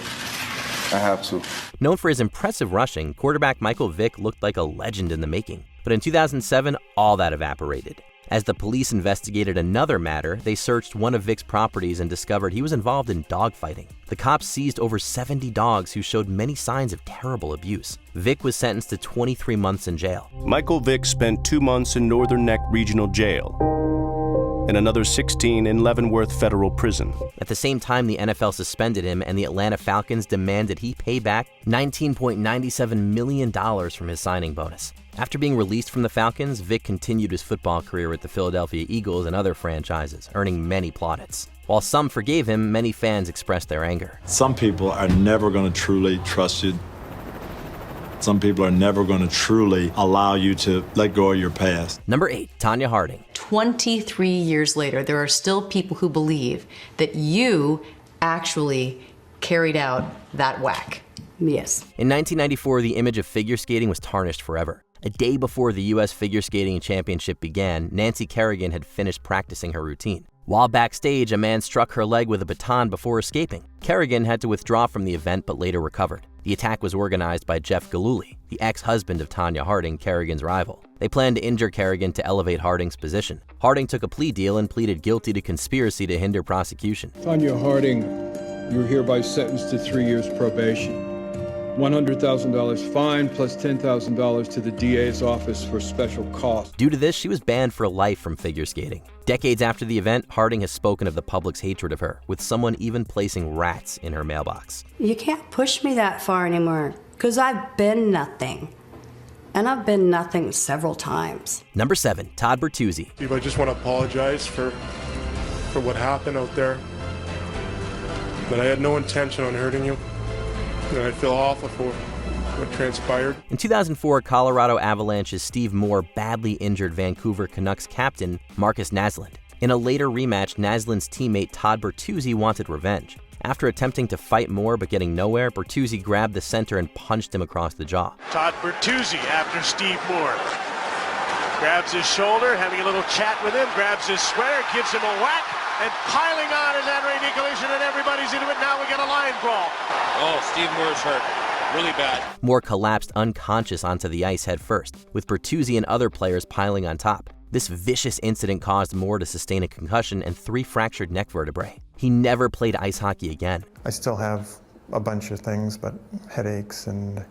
I have to. Known for his impressive rushing, quarterback Michael Vick looked like a legend in the making. But in 2007, all that evaporated. As the police investigated another matter, they searched one of Vick's properties and discovered he was involved in dogfighting. The cops seized over 70 dogs who showed many signs of terrible abuse. Vick was sentenced to 23 months in jail. Michael Vick spent 2 months in Northern Neck Regional Jail and another 16 in Leavenworth Federal Prison. At the same time, the NFL suspended him, and the Atlanta Falcons demanded he pay back $19.97 million from his signing bonus. After being released from the Falcons, Vick continued his football career with the Philadelphia Eagles and other franchises, earning many plaudits. While some forgave him, many fans expressed their anger. Some people are never going to truly trust you. Some people are never going to truly allow you to let go of your past. Number 8, Tonya Harding. 23 years later, there are still people who believe that you actually carried out that whack. Yes. In 1994, the image of figure skating was tarnished forever. A day before the U.S. Figure Skating Championship began, Nancy Kerrigan had finished practicing her routine. While backstage, a man struck her leg with a baton before escaping. Kerrigan had to withdraw from the event but later recovered. The attack was organized by Jeff Gillooly, the ex-husband of Tonya Harding, Kerrigan's rival. They planned to injure Kerrigan to elevate Harding's position. Harding took a plea deal and pleaded guilty to conspiracy to hinder prosecution. Tonya Harding, you are hereby sentenced to 3 years probation. $100,000 fine plus $10,000 to the DA's office for special costs. Due to this, she was banned for life from figure skating. Decades after the event, Harding has spoken of the public's hatred of her, with someone even placing rats in her mailbox. You can't push me that far anymore, because I've been nothing. And I've been nothing several times. Number 7, Todd Bertuzzi. Steve, I just want to apologize for what happened out there. But I had no intention on hurting you. And I feel awful for what transpired. In 2004, Colorado Avalanche's Steve Moore badly injured Vancouver Canucks captain Marcus Naslund. In a later rematch, Naslund's teammate Todd Bertuzzi wanted revenge. After attempting to fight Moore but getting nowhere, Bertuzzi grabbed the center and punched him across the jaw. Todd Bertuzzi after Steve Moore. Grabs his shoulder, having a little chat with him, grabs his sweater, gives him a whack, and piling on is Andre Nicolation, and everybody's into it. Now we get a line brawl. Oh, Steve Moore's hurt. Really bad. Moore collapsed unconscious onto the ice head first, with Bertuzzi and other players piling on top. This vicious incident caused Moore to sustain a concussion and 3 fractured neck vertebrae. He never played ice hockey again. I still have a bunch of things, but headaches and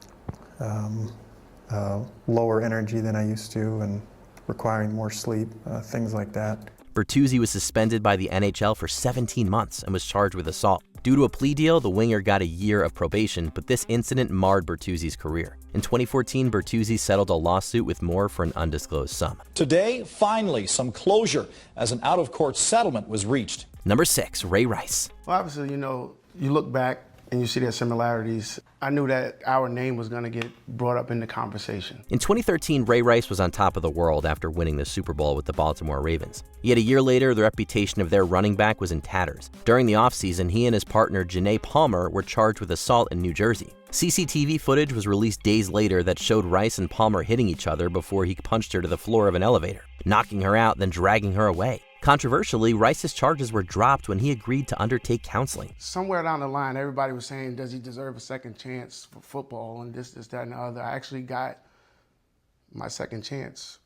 lower energy than I used to, and requiring more sleep, things like that. Bertuzzi was suspended by the NHL for 17 months and was charged with assault. Due to a plea deal, the winger got a year of probation, but this incident marred Bertuzzi's career. In 2014, Bertuzzi settled a lawsuit with Moore for an undisclosed sum. Today, finally, some closure as an out-of-court settlement was reached. Number 6, Ray Rice. Well, obviously, you look back and you see their similarities. I knew that our name was going to get brought up in the conversation. In 2013, Ray Rice was on top of the world after winning the Super Bowl with the Baltimore Ravens. Yet a year later, the reputation of their running back was in tatters. During the offseason, he and his partner, Janae Palmer, were charged with assault in New Jersey. CCTV footage was released days later that showed Rice and Palmer hitting each other before he punched her to the floor of an elevator, knocking her out, then dragging her away. Controversially, Rice's charges were dropped when he agreed to undertake counseling. Somewhere down the line, everybody was saying, does he deserve a second chance for football and this, that, and the other. I actually got my second chance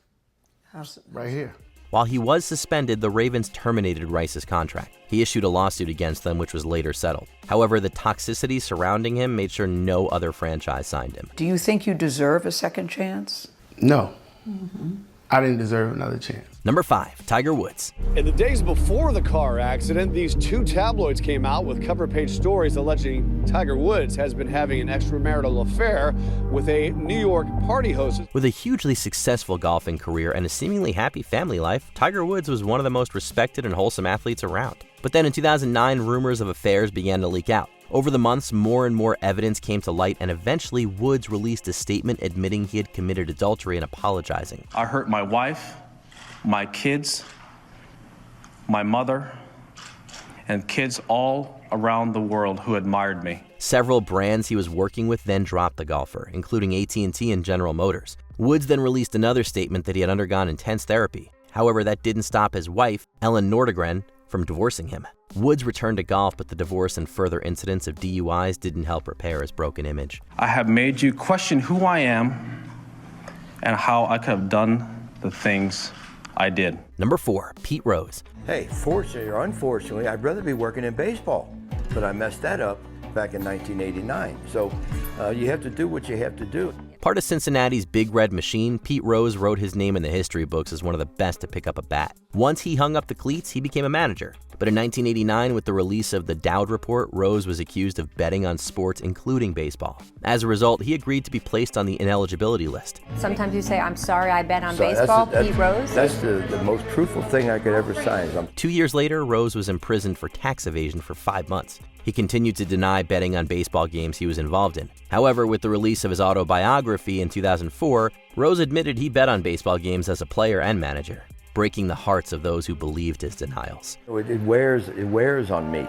right here. While he was suspended, the Ravens terminated Rice's contract. He issued a lawsuit against them, which was later settled. However, the toxicity surrounding him made sure no other franchise signed him. Do you think you deserve a second chance? No. I didn't deserve another chance. Number 5, Tiger Woods. In the days before the car accident, these 2 tabloids came out with cover-page stories alleging Tiger Woods has been having an extramarital affair with a New York party host. With a hugely successful golfing career and a seemingly happy family life, Tiger Woods was one of the most respected and wholesome athletes around. But then in 2009, rumors of affairs began to leak out. Over the months, more and more evidence came to light, and eventually Woods released a statement admitting he had committed adultery and apologizing. I hurt my wife, my kids, my mother, and kids all around the world who admired me. Several brands he was working with then dropped the golfer, including AT&T and General Motors. Woods then released another statement that he had undergone intense therapy. However, that didn't stop his wife, Ellen Nordegren, from divorcing him. Woods returned to golf, but the divorce and further incidents of DUIs didn't help repair his broken image. I have made you question who I am and how I could have done the things I did. Number 4, Pete Rose. Hey, fortunately or unfortunately, I'd rather be working in baseball, but I messed that up back in 1989. So you have to do what you have to do. Part of Cincinnati's Big Red Machine, Pete Rose wrote his name in the history books as one of the best to pick up a bat. Once he hung up the cleats, he became a manager. But in 1989, with the release of the Dowd Report, Rose was accused of betting on sports, including baseball. As a result, he agreed to be placed on the ineligibility list. Sometimes you say, I'm sorry I bet on baseball, Pete Rose? That's the most truthful thing I could ever sign. 2 years later, Rose was imprisoned for tax evasion for 5 months. He continued to deny betting on baseball games he was involved in. However, with the release of his autobiography in 2004, Rose admitted he bet on baseball games as a player and manager, breaking the hearts of those who believed his denials. It wears on me.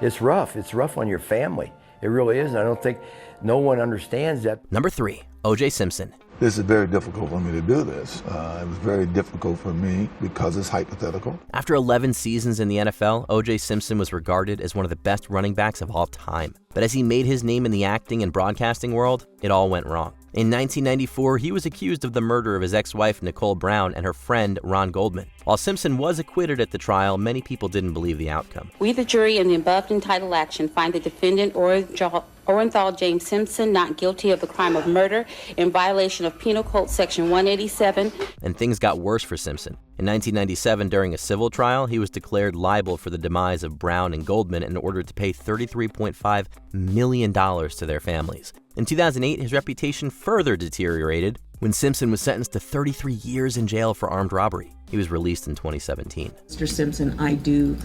It's rough. It's rough on your family. It really is, and I don't think no one understands that. Number 3, O.J. Simpson. This is very difficult for me to do this. It was very difficult for me because it's hypothetical. After 11 seasons in the NFL, O.J. Simpson was regarded as one of the best running backs of all time. But as he made his name in the acting and broadcasting world, it all went wrong. In 1994, he was accused of the murder of his ex-wife Nicole Brown and her friend Ron Goldman. While Simpson was acquitted at the trial, many people didn't believe the outcome. We, the jury, in the above entitled action, find the defendant Orenthal James Simpson not guilty of the crime of murder in violation of Penal Code Section 187. And things got worse for Simpson. In 1997, during a civil trial, he was declared liable for the demise of Brown and Goldman and ordered to pay $33.5 million to their families. In 2008, his reputation further deteriorated when Simpson was sentenced to 33 years in jail for armed robbery. He was released in 2017. Mr. Simpson, I do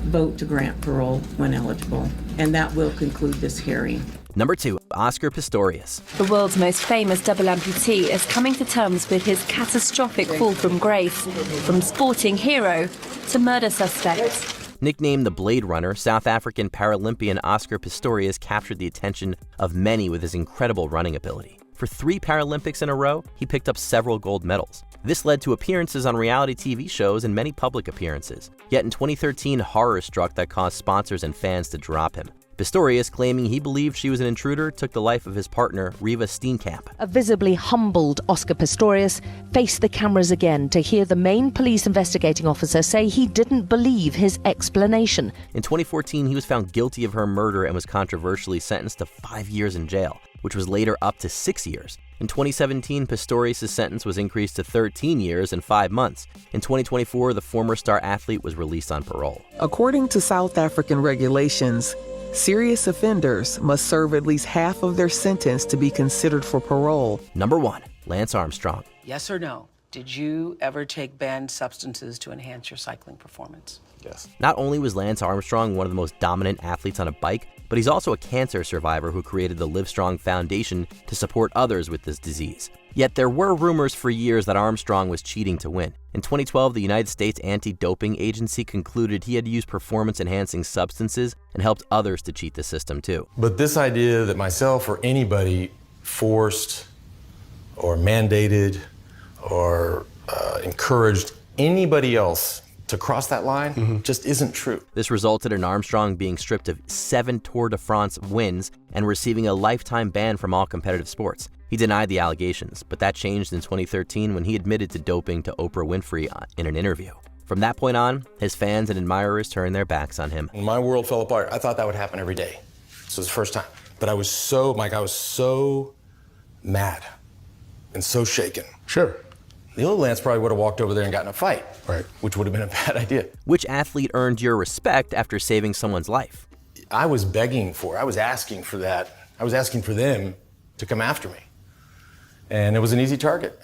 vote to grant parole when eligible, and that will conclude this hearing. Number 2, Oscar Pistorius. The world's most famous double amputee is coming to terms with his catastrophic fall from grace, from sporting hero to murder suspect. Nicknamed the Blade Runner, South African Paralympian Oscar Pistorius captured the attention of many with his incredible running ability. For 3 Paralympics in a row, he picked up several gold medals. This led to appearances on reality TV shows and many public appearances. Yet in 2013, horror struck that caused sponsors and fans to drop him. Pistorius, claiming he believed she was an intruder, took the life of his partner, Reva Steenkamp. A visibly humbled Oscar Pistorius faced the cameras again to hear the main police investigating officer say he didn't believe his explanation. In 2014, he was found guilty of her murder and was controversially sentenced to 5 years in jail, which was later up to 6 years. In 2017, Pistorius' sentence was increased to 13 years and 5 months. In 2024, the former star athlete was released on parole. According to South African regulations, serious offenders must serve at least half of their sentence to be considered for parole. Number 1, Lance Armstrong. Yes or no? Did you ever take banned substances to enhance your cycling performance? Yes. Not only was Lance Armstrong one of the most dominant athletes on a bike, but he's also a cancer survivor who created the Livestrong Foundation to support others with this disease. Yet there were rumors for years that Armstrong was cheating to win. In 2012, the United States Anti-Doping Agency concluded he had used performance-enhancing substances and helped others to cheat the system too. But this idea that myself or anybody forced or mandated or encouraged anybody else to cross that line just isn't true. This resulted in Armstrong being stripped of 7 Tour de France wins and receiving a lifetime ban from all competitive sports. He denied the allegations, but that changed in 2013 when he admitted to doping to Oprah Winfrey in an interview. From that point on, his fans and admirers turned their backs on him. When my world fell apart, I thought that would happen every day. This was the first time. But I was so, Mike, I was so mad and so shaken. Sure. the other Lance probably would have walked over there and gotten a fight, right? Which would have been a bad idea. Which athlete earned your respect after saving someone's life? I was begging for, I was asking for that. I was asking for them to come after me. And it was an easy target.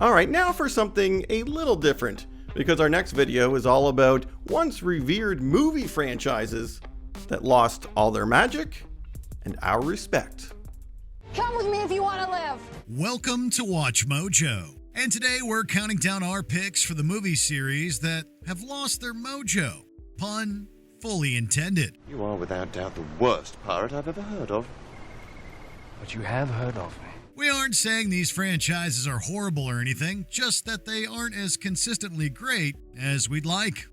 All right, now for something a little different, because our next video is all about once revered movie franchises that lost all their magic and our respect. Come with me if you want to live. Welcome to Watch Mojo. And today we're counting down our picks for the movie series that have lost their mojo. Pun fully intended. You are without doubt the worst pirate I've ever heard of. But you have heard of me. We aren't saying these franchises are horrible or anything, just that they aren't as consistently great as we'd like.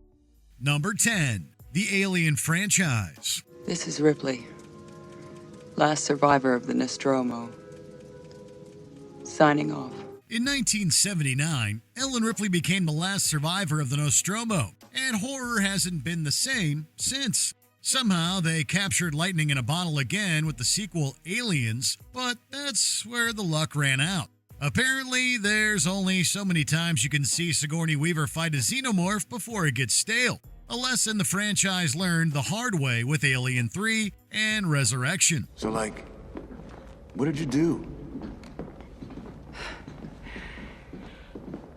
Number 10, the Alien franchise. This is Ripley, last survivor of the Nostromo. Signing off. In 1979, Ellen Ripley became the last survivor of the Nostromo, and horror hasn't been the same since. Somehow, they captured lightning in a bottle again with the sequel Aliens, but that's where the luck ran out. Apparently, there's only so many times you can see Sigourney Weaver fight a xenomorph before it gets stale. A lesson the franchise learned the hard way with Alien 3 and Resurrection. So, what did you do?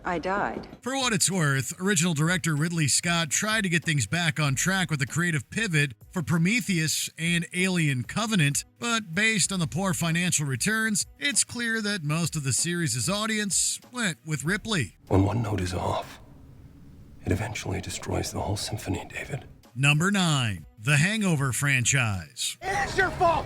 I died. For what it's worth, original director Ridley Scott tried to get things back on track with a creative pivot for Prometheus and Alien Covenant, but based on the poor financial returns, it's clear that most of the series' audience went with Ripley. When one note is off, it eventually destroys the whole symphony, David. Number 9, the Hangover franchise. It's your fault!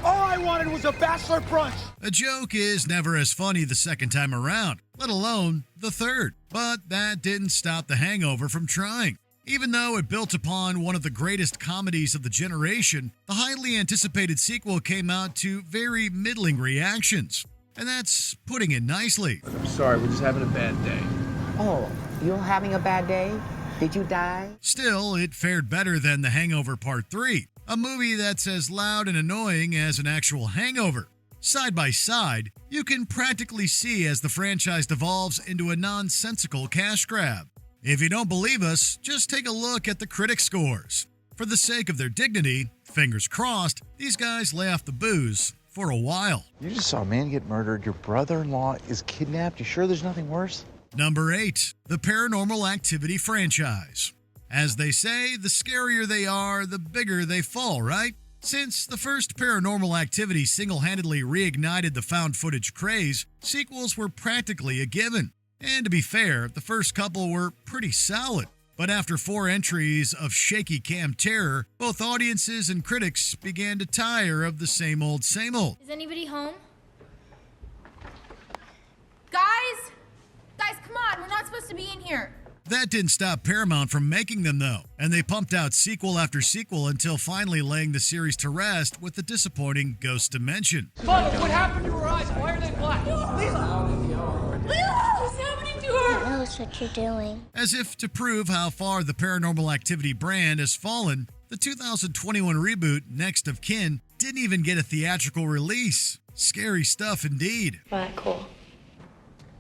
All I wanted was a bachelor brunch! A joke is never as funny the second time around, let alone the third. But that didn't stop The Hangover from trying. Even though it built upon one of the greatest comedies of the generation, the highly anticipated sequel came out to very middling reactions. And that's putting it nicely. I'm sorry, we're just having a bad day. Oh, you're having a bad day? Did you die? Still, it fared better than The Hangover Part 3, a movie that's as loud and annoying as an actual hangover. Side by side, you can practically see as the franchise devolves into a nonsensical cash grab. If you don't believe us, just take a look at the critic scores. For the sake of their dignity, fingers crossed, these guys lay off the booze for a while. You just saw a man get murdered, your brother-in-law is kidnapped, you sure there's nothing worse? Number 8, the Paranormal Activity franchise. As they say, the scarier they are, the bigger they fall, right? Since the first Paranormal Activity single-handedly reignited the found footage craze, sequels were practically a given. And to be fair, the first couple were pretty solid. But after 4 entries of shaky cam terror, both audiences and critics began to tire of the same old, same old. Is anybody home? Guys! Guys, come on, we're not supposed to be in here. That didn't stop Paramount from making them, though, and they pumped out sequel after sequel until finally laying the series to rest with the disappointing Ghost Dimension. What happened to her eyes? Why are they black? Lila, what's happening to her? Who knows what you're doing? As if to prove how far the Paranormal Activity brand has fallen, the 2021 reboot, Next of Kin, didn't even get a theatrical release. Scary stuff indeed. Right, cool.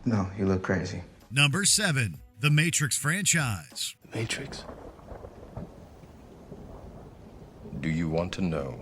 No, you look crazy. Number 7, the Matrix franchise. Matrix. Do you want to know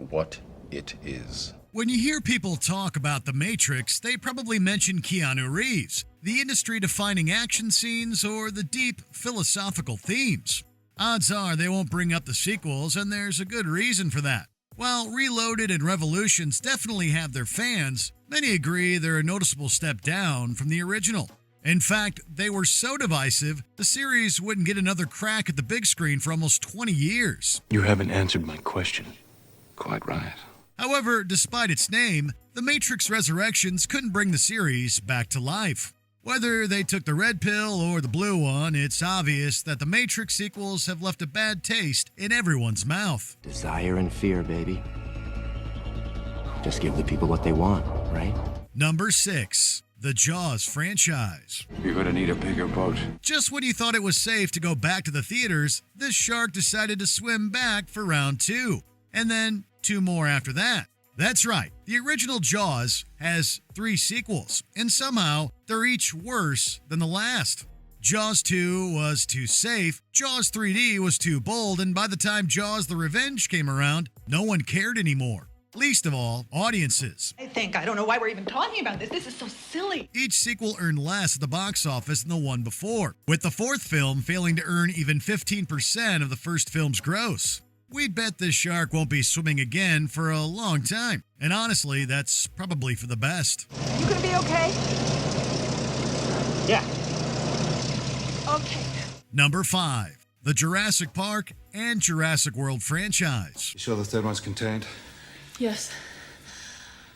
what it is? When you hear people talk about The Matrix, they probably mention Keanu Reeves, the industry-defining action scenes, or the deep philosophical themes. Odds are they won't bring up the sequels, and there's a good reason for that. While Reloaded and Revolutions definitely have their fans, many agree they're a noticeable step down from the original. In fact, they were so divisive, the series wouldn't get another crack at the big screen for almost 20 years. You haven't answered my question. Quite right. However, despite its name, The Matrix Resurrections couldn't bring the series back to life. Whether they took the red pill or the blue one, it's obvious that the Matrix sequels have left a bad taste in everyone's mouth. Desire and fear, baby. Just give the people what they want, right? Number 6, the Jaws franchise. You're gonna need a bigger boat. Just when you thought it was safe to go back to the theaters, this shark decided to swim back for round 2. And then 2 more after that. That's right, the original Jaws has 3 sequels, and somehow they're each worse than the last. Jaws 2 was too safe, Jaws 3D was too bold, and by the time Jaws the Revenge came around, no one cared anymore. Least of all, audiences. I don't know why we're even talking about this. This is so silly. Each sequel earned less at the box office than the one before, with the 4th film failing to earn even 15% of the first film's gross. We'd bet this shark won't be swimming again for a long time, and honestly, that's probably for the best. You gonna be okay? Yeah. Okay. Number 5, the Jurassic Park and Jurassic World franchise. You sure the third one's contained? Yes.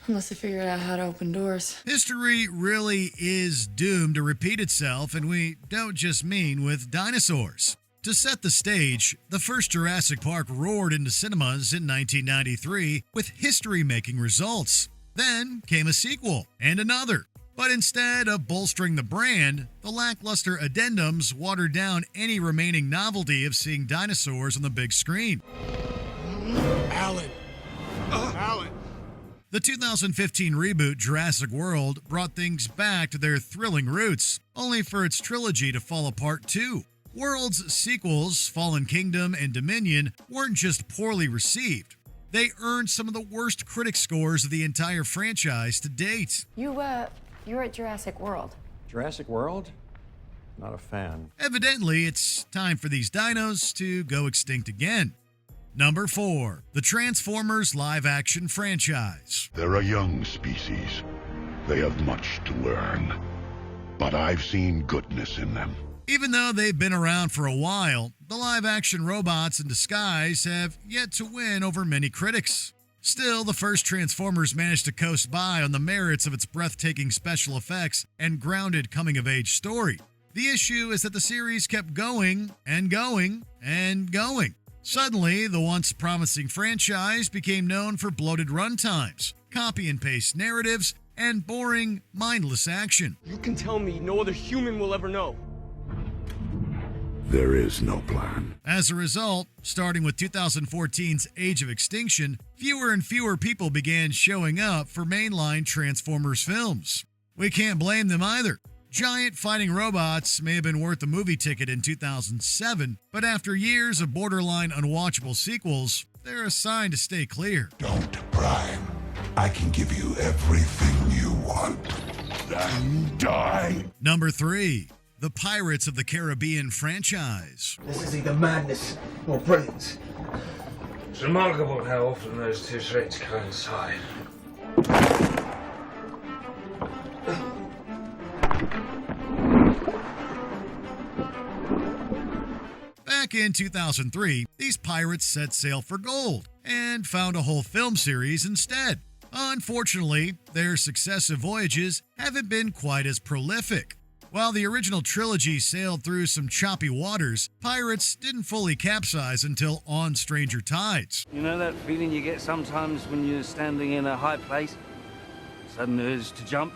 Unless they figured out how to open doors. History really is doomed to repeat itself, and we don't just mean with dinosaurs. To set the stage, the first Jurassic Park roared into cinemas in 1993 with history-making results. Then came a sequel and another. But instead of bolstering the brand, the lackluster addendums watered down any remaining novelty of seeing dinosaurs on the big screen. Alan. Alan. The 2015 reboot Jurassic World brought things back to their thrilling roots, only for its trilogy to fall apart too. World's sequels, Fallen Kingdom and Dominion, weren't just poorly received. They earned some of the worst critic scores of the entire franchise to date. You were at Jurassic World. Jurassic World? Not a fan. Evidently, it's time for these dinos to go extinct again. Number 4, the Transformers live-action franchise. They're a young species. They have much to learn. But I've seen goodness in them. Even though they've been around for a while, the live-action robots in disguise have yet to win over many critics. Still, the first Transformers managed to coast by on the merits of its breathtaking special effects and grounded coming-of-age story. The issue is that the series kept going and going and going. Suddenly, the once promising franchise became known for bloated runtimes, copy-and-paste narratives, and boring, mindless action. You can tell me no other human will ever know. There is no plan. As a result, starting with 2014's Age of Extinction, fewer and fewer people began showing up for mainline Transformers films. We can't blame them either. Giant fighting robots may have been worth the movie ticket in 2007, but after years of borderline unwatchable sequels, they're a sign to stay clear. Don't pry. I can give you everything you want. Then die. Number 3, the Pirates of the Caribbean franchise. This is either madness or brilliance. It's remarkable how often those two traits coincide. Back in 2003, these pirates set sail for gold and found a whole film series instead. Unfortunately, their successive voyages haven't been quite as prolific. While the original trilogy sailed through some choppy waters, pirates didn't fully capsize until On Stranger Tides. You know that feeling you get sometimes when you're standing in a high place? Sudden urge to jump?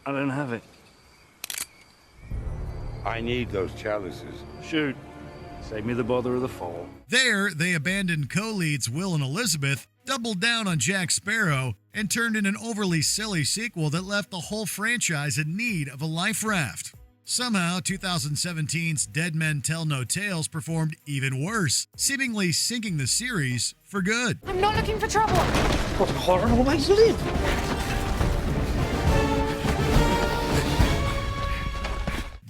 I don't have it. I need those chalices. Shoot. Save me the bother of the fall. There, they abandoned co-leads Will and Elizabeth, doubled down on Jack Sparrow, and turned in an overly silly sequel that left the whole franchise in need of a life raft. Somehow, 2017's Dead Men Tell No Tales performed even worse, seemingly sinking the series for good. I'm not looking for trouble. What a horrible way to live.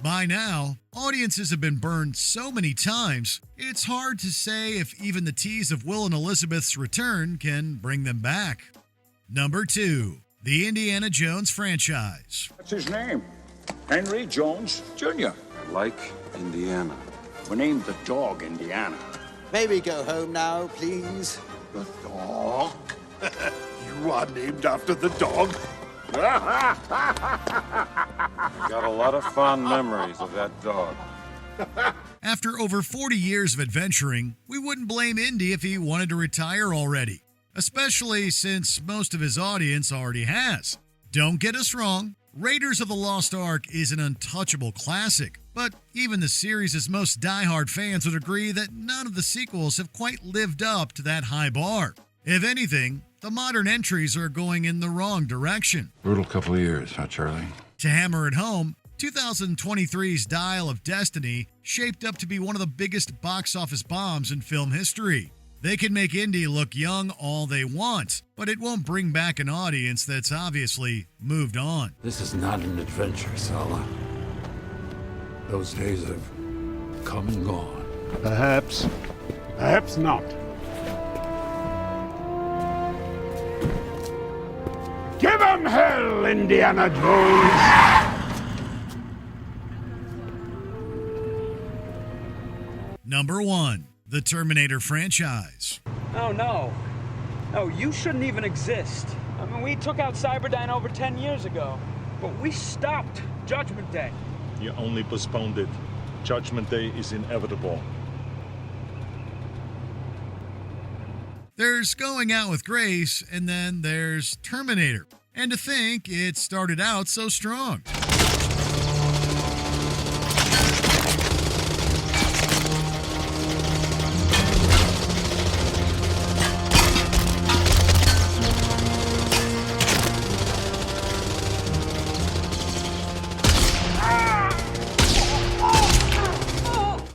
By now, audiences have been burned so many times, it's hard to say if even the tease of Will and Elizabeth's return can bring them back. Number 2, the Indiana Jones franchise. What's his name? Henry Jones Jr. Like Indiana. We named the dog Indiana. May we go home now, please? The dog? You are named after the dog? Got a lot of fond memories of that dog. After over 40 years of adventuring, we wouldn't blame Indy if he wanted to retire already, especially since most of his audience already has. Don't get us wrong, Raiders of the Lost Ark is an untouchable classic, but even the series' most diehard fans would agree that none of the sequels have quite lived up to that high bar. If anything, the modern entries are going in the wrong direction. Brutal couple of years, huh, Charlie? To hammer it home, 2023's Dial of Destiny shaped up to be one of the biggest box office bombs in film history. They can make Indy look young all they want, but it won't bring back an audience that's obviously moved on. This is not an adventure, Sala. Those days have come and gone. Perhaps. Perhaps not. Give 'em hell, Indiana Jones! Number 1. The Terminator franchise. Oh, no. No, you shouldn't even exist. I mean, we took out Cyberdyne over 10 years ago, but we stopped Judgment Day. You only postponed it. Judgment Day is inevitable. There's Going Out with Grace, and then there's Terminator. And to think it started out so strong.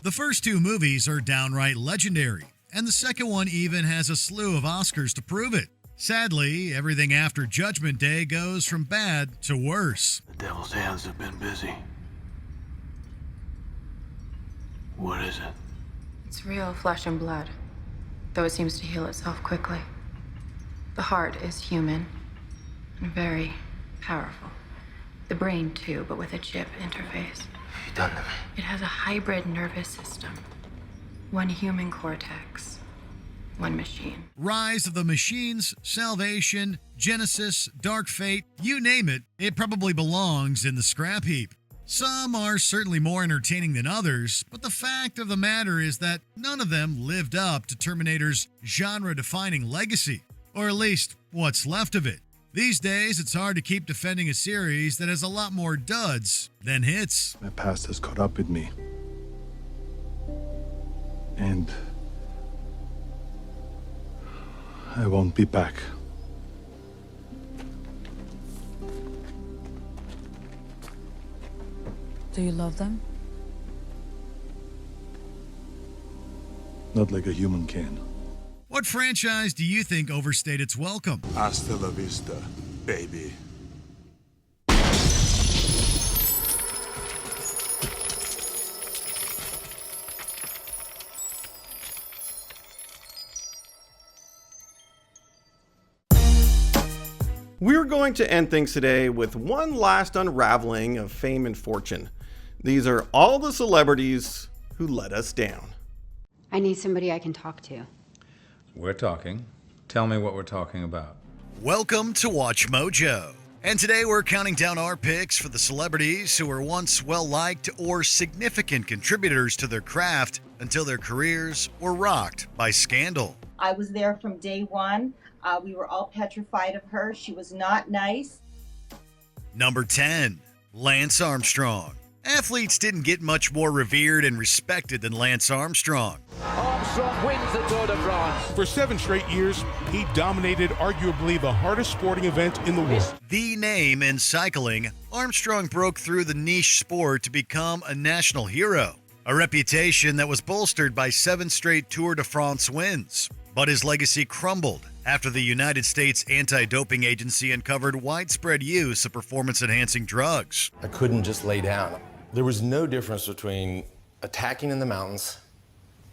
The first two movies are downright legendary, and the second one even has a slew of Oscars to prove it. Sadly, everything after Judgment Day goes from bad to worse. The devil's hands have been busy. What is it? It's real flesh and blood, though it seems to heal itself quickly. The heart is human and very powerful. The brain, too, but with a chip interface. You done to me? It has a hybrid nervous system. One human cortex, one machine. Rise of the Machines, Salvation, Genesis, Dark Fate, you name it, it probably belongs in the scrap heap. Some are certainly more entertaining than others, but the fact of the matter is that none of them lived up to Terminator's genre-defining legacy, or at least what's left of it. These days, it's hard to keep defending a series that has a lot more duds than hits. My past has caught up with me. And I won't be back. Do you love them? Not like a human can. What franchise do you think overstayed its welcome? Hasta la vista, baby. We're going to end things today with one last unraveling of fame and fortune. These are all the celebrities who let us down. I need somebody I can talk to. We're talking. Tell me what we're talking about. Welcome to WatchMojo. And today we're counting down our picks for the celebrities who were once well-liked or significant contributors to their craft until their careers were rocked by scandal. I was there from day one. We were all petrified of her. She was not nice. Number 10, Lance Armstrong. Athletes didn't get much more revered and respected than Lance Armstrong. Armstrong wins the Tour de France. For 7 straight years, he dominated arguably the hardest sporting event in the world. The name in cycling, Armstrong broke through the niche sport to become a national hero, a reputation that was bolstered by 7 straight Tour de France wins. But his legacy crumbled after the United States Anti-Doping Agency uncovered widespread use of performance-enhancing drugs. I couldn't just lay down. There was no difference between attacking in the mountains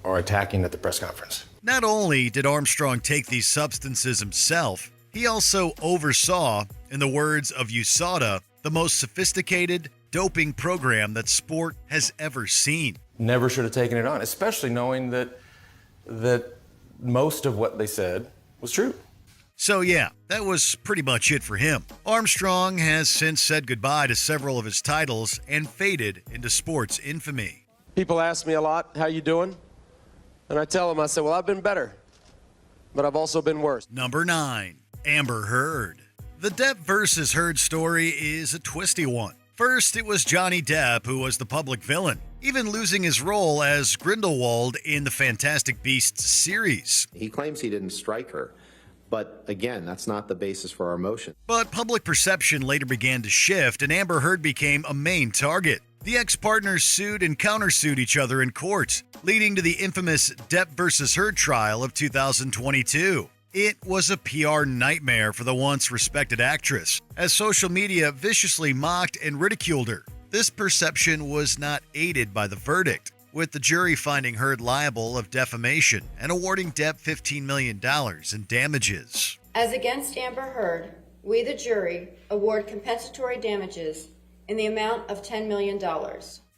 or attacking at the press conference. Not only did Armstrong take these substances himself, he also oversaw, in the words of USADA, the most sophisticated doping program that sport has ever seen. Never should have taken it on, especially knowing that most of what they said was true. So yeah, that was pretty much it for him. Armstrong has since said goodbye to several of his titles and faded into sports infamy. People ask me a lot, how you doing? And I tell them, I say, well, I've been better, but I've also been worse. Number 9, Amber Heard. The Depp versus Heard story is a twisty one. First, it was Johnny Depp who was the public villain, even losing his role as Grindelwald in the Fantastic Beasts series. He claims he didn't strike her, but again, that's not the basis for our motion. But public perception later began to shift, and Amber Heard became a main target. The ex-partners sued and countersued each other in court, leading to the infamous Depp versus Heard trial of 2022. It was a PR nightmare for the once respected actress, as social media viciously mocked and ridiculed her. This perception was not aided by the verdict, with the jury finding Heard liable of defamation and awarding Depp $15 million in damages. As against Amber Heard, we, the jury, award compensatory damages in the amount of $10 million.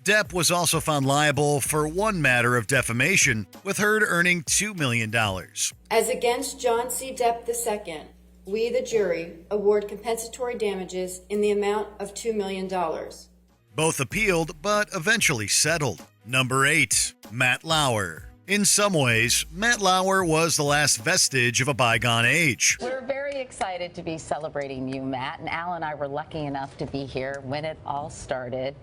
Depp was also found liable for one matter of defamation, with Heard earning $2 million. As against John C. Depp II, we, the jury, award compensatory damages in the amount of $2 million. Both appealed, but eventually settled. Number 8. Matt Lauer. In some ways, Matt Lauer was the last vestige of a bygone age. We're very excited to be celebrating you, Matt, and Al and I were lucky enough to be here when it all started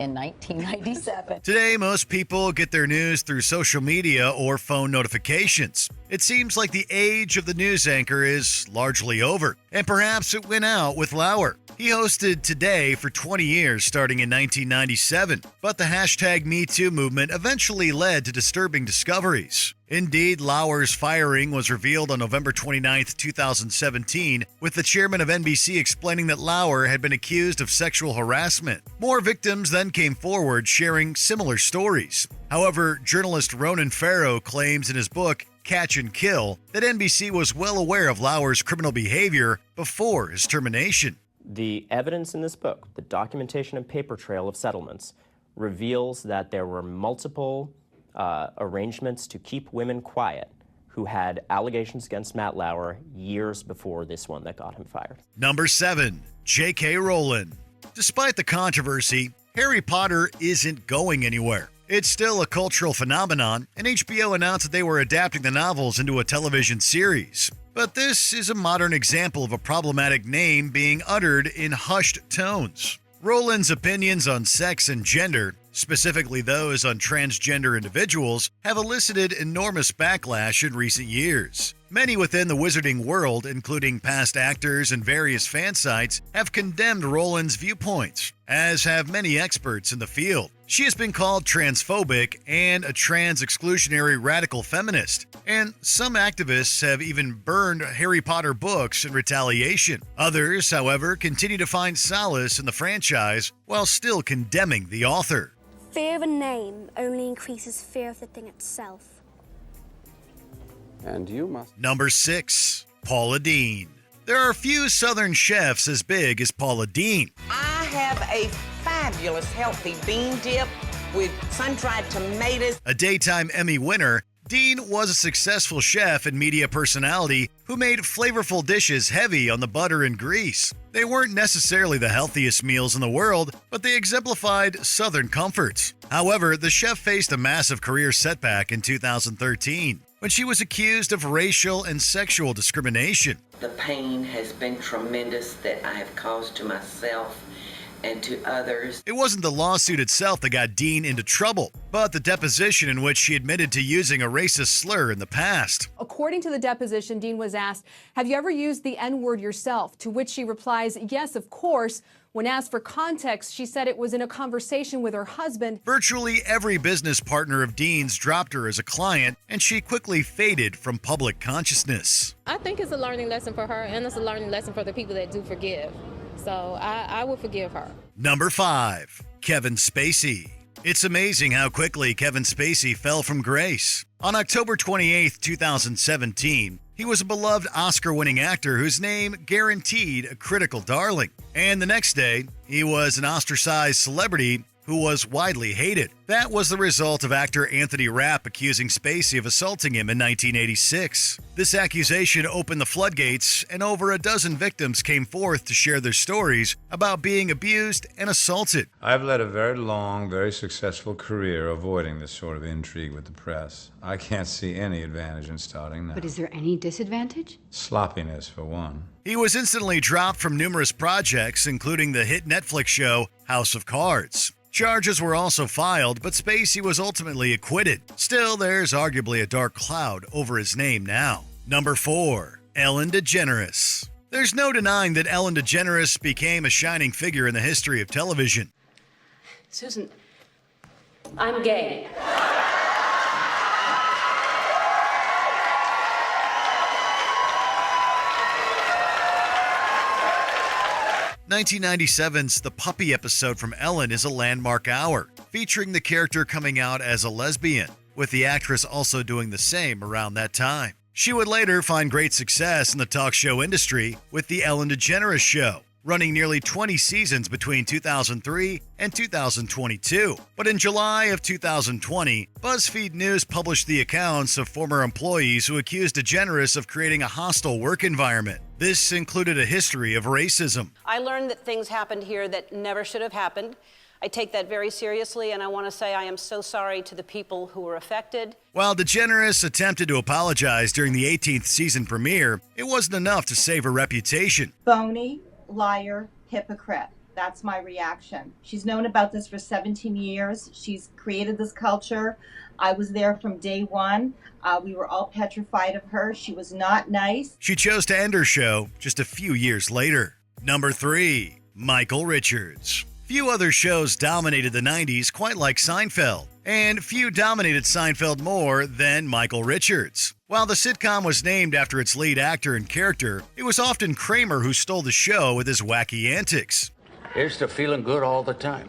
in 1997. Today, most people get their news through social media or phone notifications. It seems like the age of the news anchor is largely over, and perhaps it went out with Lauer. He hosted Today for 20 years starting in 1997, but the hashtag #MeToo movement eventually led to disturbing discoveries. Indeed, Lauer's firing was revealed on November 29, 2017, with the chairman of NBC explaining that Lauer had been accused of sexual harassment. More victims then came forward sharing similar stories. However, journalist Ronan Farrow claims in his book, Catch and Kill, that NBC was well aware of Lauer's criminal behavior before his termination. The evidence in this book, the documentation and paper trail of settlements, reveals that there were multiple arrangements to keep women quiet who had allegations against Matt Lauer years before this one that got him fired. Number 7. J.K. Rowling. Despite the controversy, Harry Potter isn't going anywhere. It's still a cultural phenomenon, and HBO announced that they were adapting the novels into a television series. But this is a modern example of a problematic name being uttered in hushed tones. Rowling's opinions on sex and gender, specifically those on transgender individuals, have elicited enormous backlash in recent years. Many within the wizarding world, including past actors and various fan sites, have condemned Rowling's viewpoints, as have many experts in the field. She has been called transphobic and a trans-exclusionary radical feminist, and some activists have even burned Harry Potter books in retaliation. Others, however, continue to find solace in the franchise while still condemning the author. Fear of a name only increases fear of the thing itself. And you must. Number 6. Paula Deen. There are few Southern chefs as big as Paula Deen. I have a fabulous healthy bean dip with sun-dried tomatoes. A Daytime Emmy winner, Deen was a successful chef and media personality who made flavorful dishes heavy on the butter and grease. They weren't necessarily the healthiest meals in the world, but they exemplified Southern comforts. However, the chef faced a massive career setback in 2013 when she was accused of racial and sexual discrimination. The pain has been tremendous that I have caused to myself and to others. It wasn't the lawsuit itself that got Deen into trouble, but the deposition in which she admitted to using a racist slur in the past. According to the deposition, Deen was asked, "Have you ever used the N-word yourself?" To which she replies, "Yes, of course." When asked for context, she said it was in a conversation with her husband. Virtually every business partner of Deen's dropped her as a client, and she quickly faded from public consciousness. I think it's a learning lesson for her, and it's a learning lesson for the people that do forgive. So I would forgive her. Number 5. Kevin Spacey. It's amazing how quickly Kevin Spacey fell from grace. On October 28, 2017, he was a beloved Oscar-winning actor whose name guaranteed a critical darling. And the next day, he was an ostracized celebrity who was widely hated. That was the result of actor Anthony Rapp accusing Spacey of assaulting him in 1986. This accusation opened the floodgates, and over a dozen victims came forth to share their stories about being abused and assaulted. I've led a very long, very successful career avoiding this sort of intrigue with the press. I can't see any advantage in starting now. But is there any disadvantage? Sloppiness, for one. He was instantly dropped from numerous projects, including the hit Netflix show House of Cards. Charges were also filed, but Spacey was ultimately acquitted. Still, there's arguably a dark cloud over his name now. Number 4, Ellen DeGeneres. There's no denying that Ellen DeGeneres became a shining figure in the history of television. Susan, I'm gay. 1997's The Puppy episode from Ellen is a landmark hour, featuring the character coming out as a lesbian, with the actress also doing the same around that time. She would later find great success in the talk show industry with The Ellen DeGeneres Show, running nearly 20 seasons between 2003 and 2022. But in July of 2020, BuzzFeed News published the accounts of former employees who accused DeGeneres of creating a hostile work environment. This included a history of racism. I learned that things happened here that never should have happened. I take that very seriously, and I want to say I am so sorry to the people who were affected. While DeGeneres attempted to apologize during the 18th season premiere, it wasn't enough to save her reputation. Phony, liar, hypocrite. That's my reaction. She's known about this for 17 years. She's created this culture. I was there from day one. We were all petrified of her. She was not nice. She chose to end her show just a few years later. Number 3, Michael Richards. Few other shows dominated the 90s quite like Seinfeld, and few dominated Seinfeld more than Michael Richards. While the sitcom was named after its lead actor and character, it was often Kramer who stole the show with his wacky antics. Here's to feeling good all the time.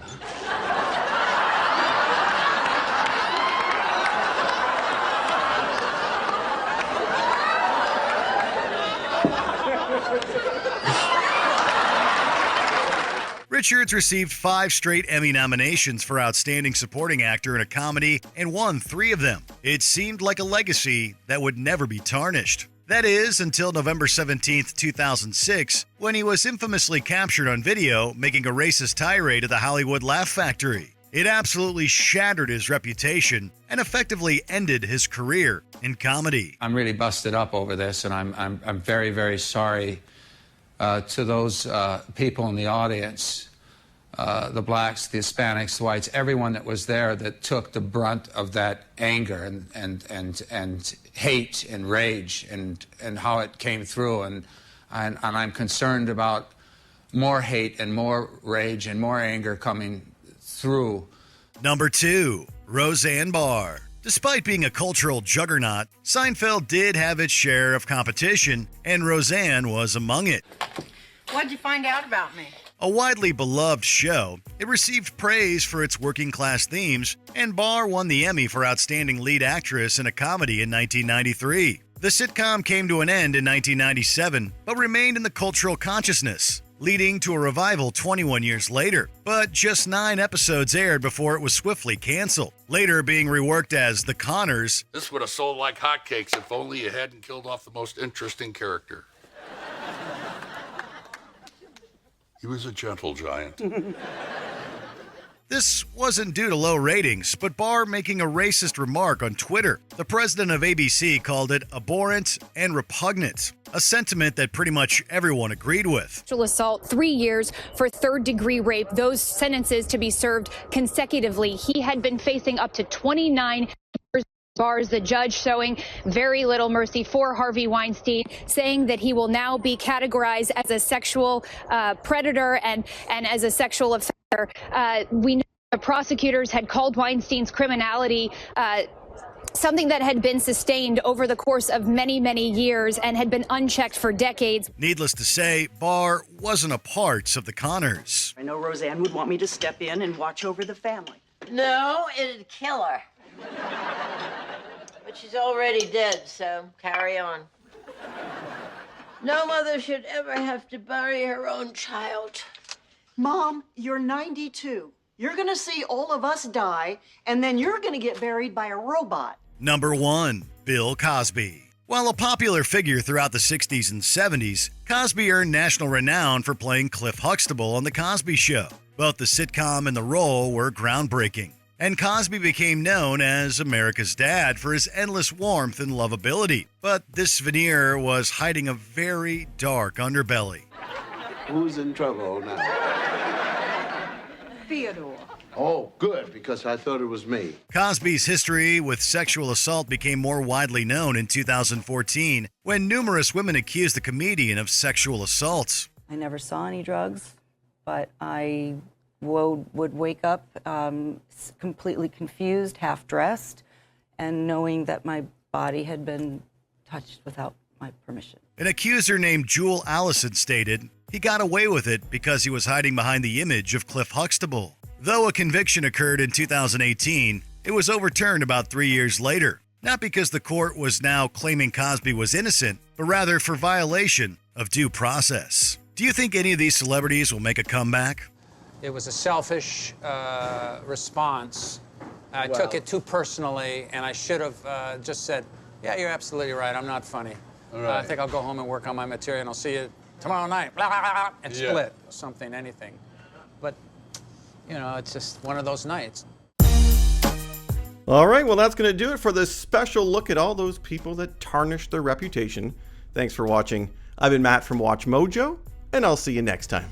Richards received 5 straight Emmy nominations for Outstanding Supporting Actor in a Comedy and won 3 of them. It seemed like a legacy that would never be tarnished. That is, until November 17, 2006, when he was infamously captured on video making a racist tirade at the Hollywood Laugh Factory. It absolutely shattered his reputation and effectively ended his career in comedy. I'm really busted up over this, and I'm very, very sorry to those people in the audience, the blacks, the Hispanics, the whites, everyone that was there that took the brunt of that anger and hate and rage and how it came through. And I'm concerned about more hate and more rage and more anger coming through. Number 2, Roseanne Barr. Despite being a cultural juggernaut, Seinfeld did have its share of competition, and Roseanne was among it. What'd you find out about me? A widely beloved show, it received praise for its working-class themes, and Barr won the Emmy for Outstanding Lead Actress in a Comedy in 1993. The sitcom came to an end in 1997, but remained in the cultural consciousness, leading to a revival 21 years later. But just 9 episodes aired before it was swiftly canceled, later being reworked as The Connors. This would have sold like hotcakes if only you hadn't killed off the most interesting character. He was a gentle giant. This wasn't due to low ratings, but Barr making a racist remark on Twitter. The president of ABC called it abhorrent and repugnant, a sentiment that pretty much everyone agreed with. Sexual assault, 3 years for third-degree rape, those sentences to be served consecutively. He had been facing up to 29 years. Barr's the judge showing very little mercy for Harvey Weinstein, saying that he will now be categorized as a sexual predator and as a sexual offender. We know the prosecutors had called Weinstein's criminality something that had been sustained over the course of many, many years and had been unchecked for decades. Needless to say, Barr wasn't a part of the Connors. I know Roseanne would want me to step in and watch over the family. No, it'd kill her. But she's already dead, so carry on. No mother should ever have to bury her own child. Mom, you're 92. You're gonna see all of us die, and then you're gonna get buried by a robot. Number 1. Bill Cosby. While a popular figure throughout the 60s and 70s, Cosby earned national renown for playing Cliff Huxtable on The Cosby Show. Both the sitcom and the role were groundbreaking, and Cosby became known as America's dad for his endless warmth and lovability. But this veneer was hiding a very dark underbelly. Who's in trouble now? Theodore. Oh, good, because I thought it was me. Cosby's history with sexual assault became more widely known in 2014 when numerous women accused the comedian of sexual assaults. I never saw any drugs, but I would wake up completely confused, half-dressed, and knowing that my body had been touched without my permission. An accuser named Jewel Allison stated he got away with it because he was hiding behind the image of Cliff Huxtable. Though a conviction occurred in 2018, it was overturned about 3 years later, not because the court was now claiming Cosby was innocent, but rather for violation of due process. Do you think any of these celebrities will make a comeback? It was a selfish response. I took it too personally, and I should have just said, yeah, you're absolutely right, I'm not funny. I think I'll go home and work on my material, and I'll see you tomorrow night, blah, blah, blah, and split, or something, anything. But, you know, it's just one of those nights. All right, well, that's going to do it for this special look at all those people that tarnished their reputation. Thanks for watching. I've been Matt from Watch Mojo, and I'll see you next time.